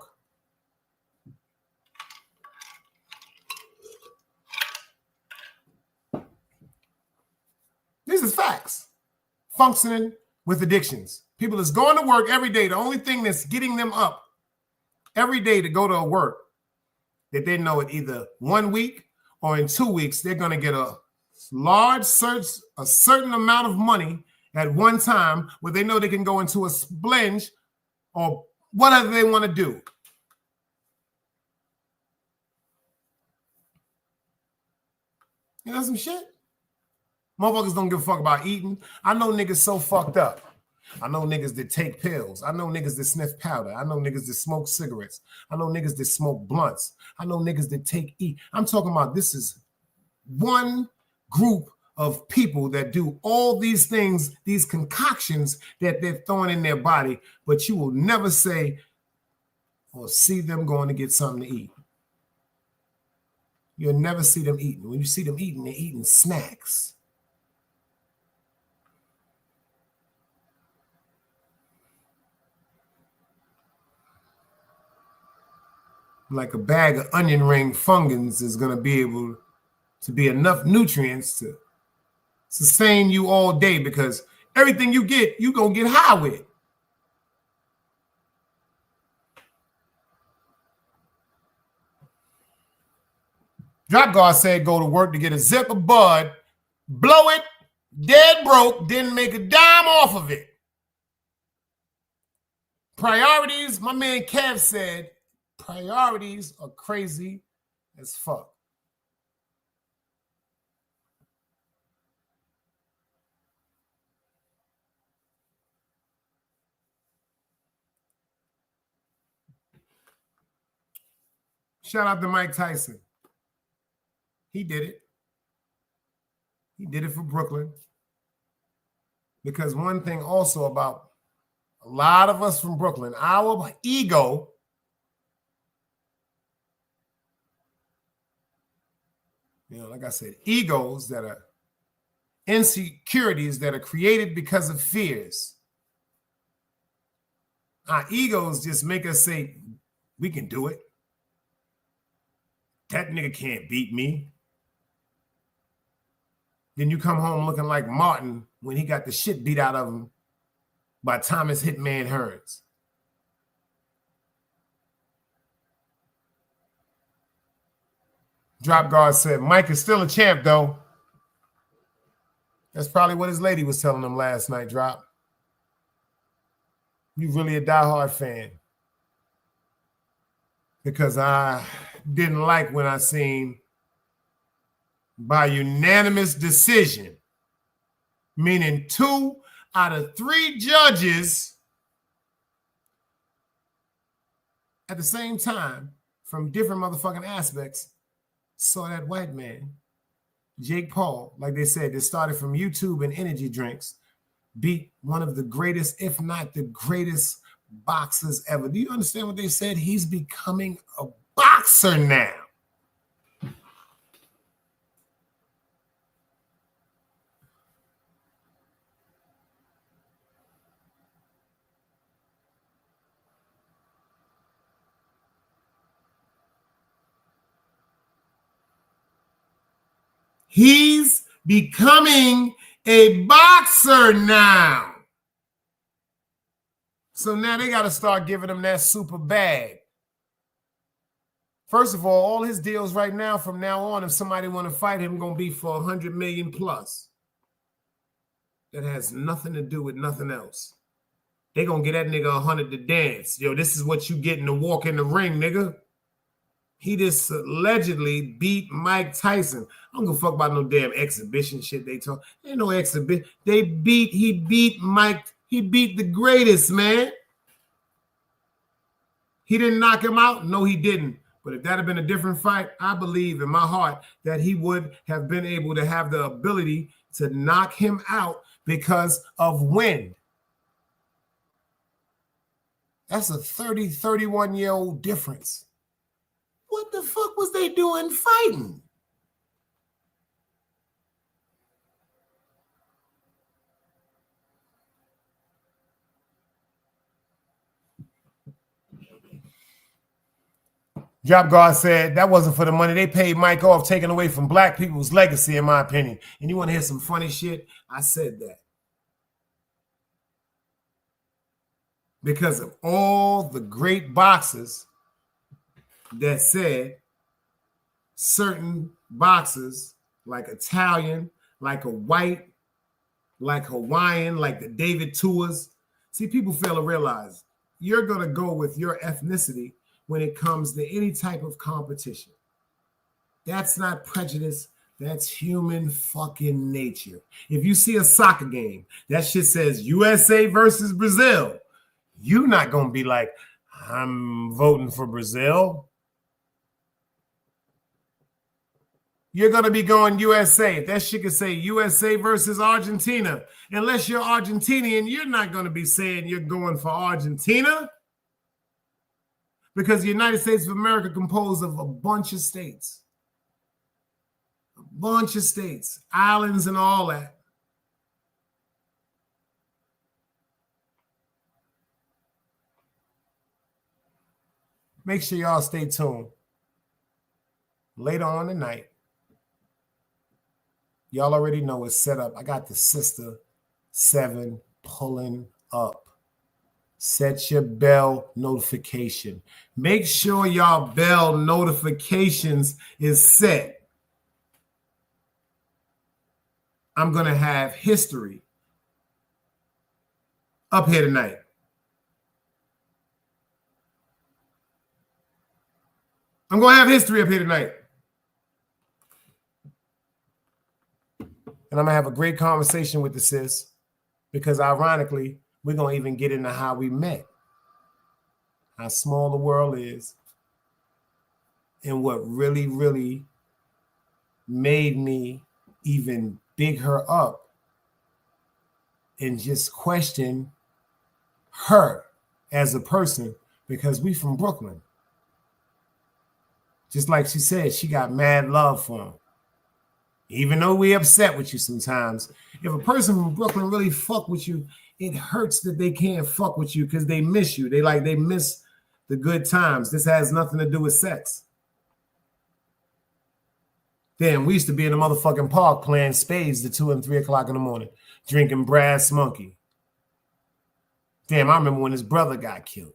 These are facts. Functioning with addictions. People is going to work every day. The only thing that's getting them up every day to go to a work that they know it either 1 week or in 2 weeks, they're going to get a large search, a certain amount of money at one time where they know they can go into a splurge or whatever they want to do. You know some shit? Motherfuckers don't give a fuck about eating. I know niggas so fucked up. I know niggas that take pills. I know niggas that sniff powder. I know niggas that smoke cigarettes. I know niggas that smoke blunts. I know niggas that eat. I'm talking about this is one group of people that do all these things, these concoctions that they're throwing in their body, but you will never say or see them going to get something to eat. You'll never see them eating. When you see them eating, they're eating snacks. Like a bag of onion ring fungans is going to be able to be enough nutrients to sustain you all day because everything you get, you're going to get high with. Drop Guard said go to work to get a zip of bud, blow it, dead broke, didn't make a dime off of it. Priorities, my man Kev said, priorities are crazy as fuck. Shout out to Mike Tyson. He did it. He did it for Brooklyn. Because one thing also about a lot of us from Brooklyn, our ego like I said, egos that are insecurities that are created because of fears. Our egos just make us say, we can do it. That nigga can't beat me. Then you come home looking like Martin when he got the shit beat out of him by Thomas Hitman Hearns. Drop Guard said, Mike is still a champ, though. That's probably what his lady was telling him last night, Drop. You really a diehard fan. Because I didn't like when I seen by unanimous decision, meaning 2 out of 3 judges at the same time from different motherfucking aspects saw that white man, Jake Paul, like they said, that started from YouTube and energy drinks, beat one of the greatest, if not the greatest boxers ever. Do you understand what they said? He's becoming a boxer now. He's becoming a boxer now. So now they got to start giving him that super bag. First of all his deals right now, from now on, if somebody want to fight him, going to be for 100 million plus. That has nothing to do with nothing else. They going to get that nigga 100 to dance. Yo, this is what you getting to walk in the ring, nigga. He just allegedly beat Mike Tyson. I don't give a fuck about no damn exhibition shit they talk. Ain't no exhibition. He beat Mike. He beat the greatest, man. He didn't knock him out? No, he didn't. But if that had been a different fight, I believe in my heart that he would have been able to have the ability to knock him out because of wind. That's a 30, 31-year-old difference. What the fuck was they doing fighting? Job Guard said that wasn't for the money. They paid Mike off, taking away from black people's legacy, in my opinion. And you want to hear some funny shit? I said that. Because of all the great boxers that said certain boxers, like Italian, like a white, like Hawaiian, like the David Tuas. See, people fail to realize you're going to go with your ethnicity when it comes to any type of competition. That's not prejudice. That's human fucking nature. If you see a soccer game, that shit says USA versus Brazil, you're not going to be like, I'm voting for Brazil. You're going to be going USA. If that shit could say USA versus Argentina, unless you're Argentinian, you're not going to be saying you're going for Argentina, because the United States of America composed of a bunch of states. A bunch of states, islands and all that. Make sure y'all stay tuned. Later on tonight, y'all already know it's set up. I got the Sister 7 pulling up. Set your bell notification. Make sure y'all bell notifications is set. I'm going to have history up here tonight. I'm going to have history up here tonight. And I'm going to have a great conversation with the sis, because ironically, we're going to even get into how we met, how small the world is, and what really, really made me even big her up and just question her as a person, because we from Brooklyn. Just like she said, she got mad love for him. Even though we upset with you sometimes, if a person from Brooklyn really fuck with you, it hurts that they can't fuck with you because they miss you. They miss the good times. This has nothing to do with sex. Damn, we used to be in the motherfucking park playing spades to 2 and 3 o'clock in the morning, drinking Brass Monkey. Damn, I remember when his brother got killed.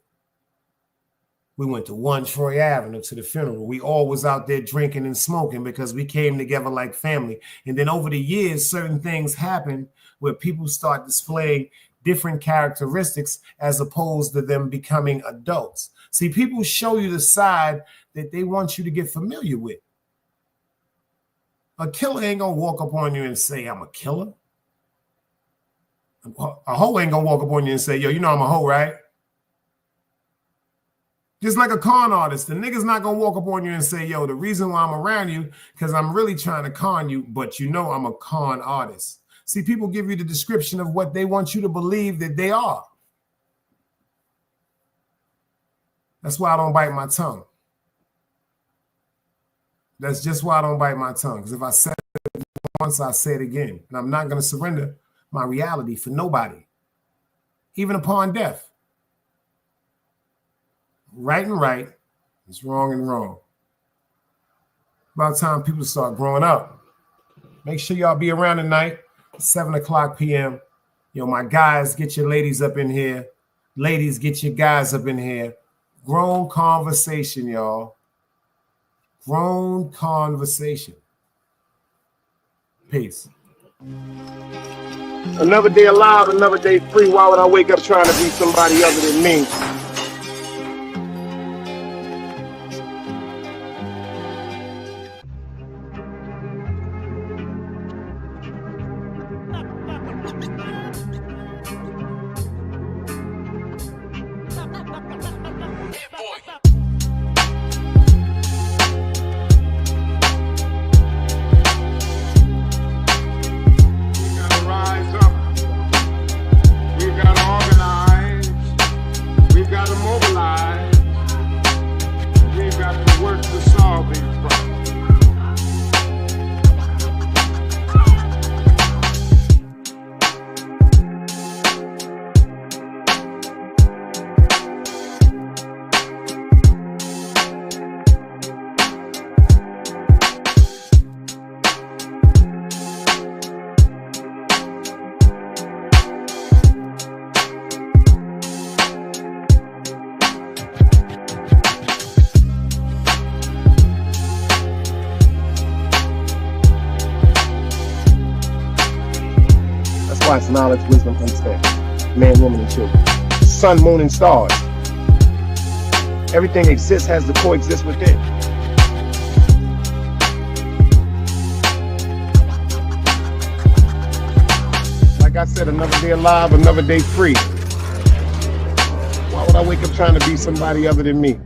We went to 1 Troy Avenue to the funeral. We all was out there drinking and smoking because we came together like family. And then over the years, certain things happen where people start displaying different characteristics as opposed to them becoming adults. See, people show you the side that they want you to get familiar with. A killer ain't gonna walk up on you and say, I'm a killer. A hoe ain't gonna walk up on you and say, yo, you know I'm a hoe, right? Just like a con artist, the nigga's not gonna walk up on you and say, yo, the reason why I'm around you, because I'm really trying to con you, but you know I'm a con artist. See, people give you the description of what they want you to believe that they are. That's why I don't bite my tongue. That's just why I don't bite my tongue. Because if I said it once, I say it again. And I'm not going to surrender my reality for nobody, even upon death. Right and right is wrong and wrong. About time people start growing up. Make sure y'all be around tonight. 7 o'clock p.m. Yo, my guys, get your ladies up in here. Ladies, get your guys up in here. Grown conversation, y'all. Grown conversation. Peace. Another day alive, another day free. Why would I wake up trying to be somebody other than me? It's knowledge, wisdom, understanding. Man, woman, and children. Sun, moon, and stars. Everything exists has to coexist with it. Like I said, another day alive, another day free. Why would I wake up trying to be somebody other than me?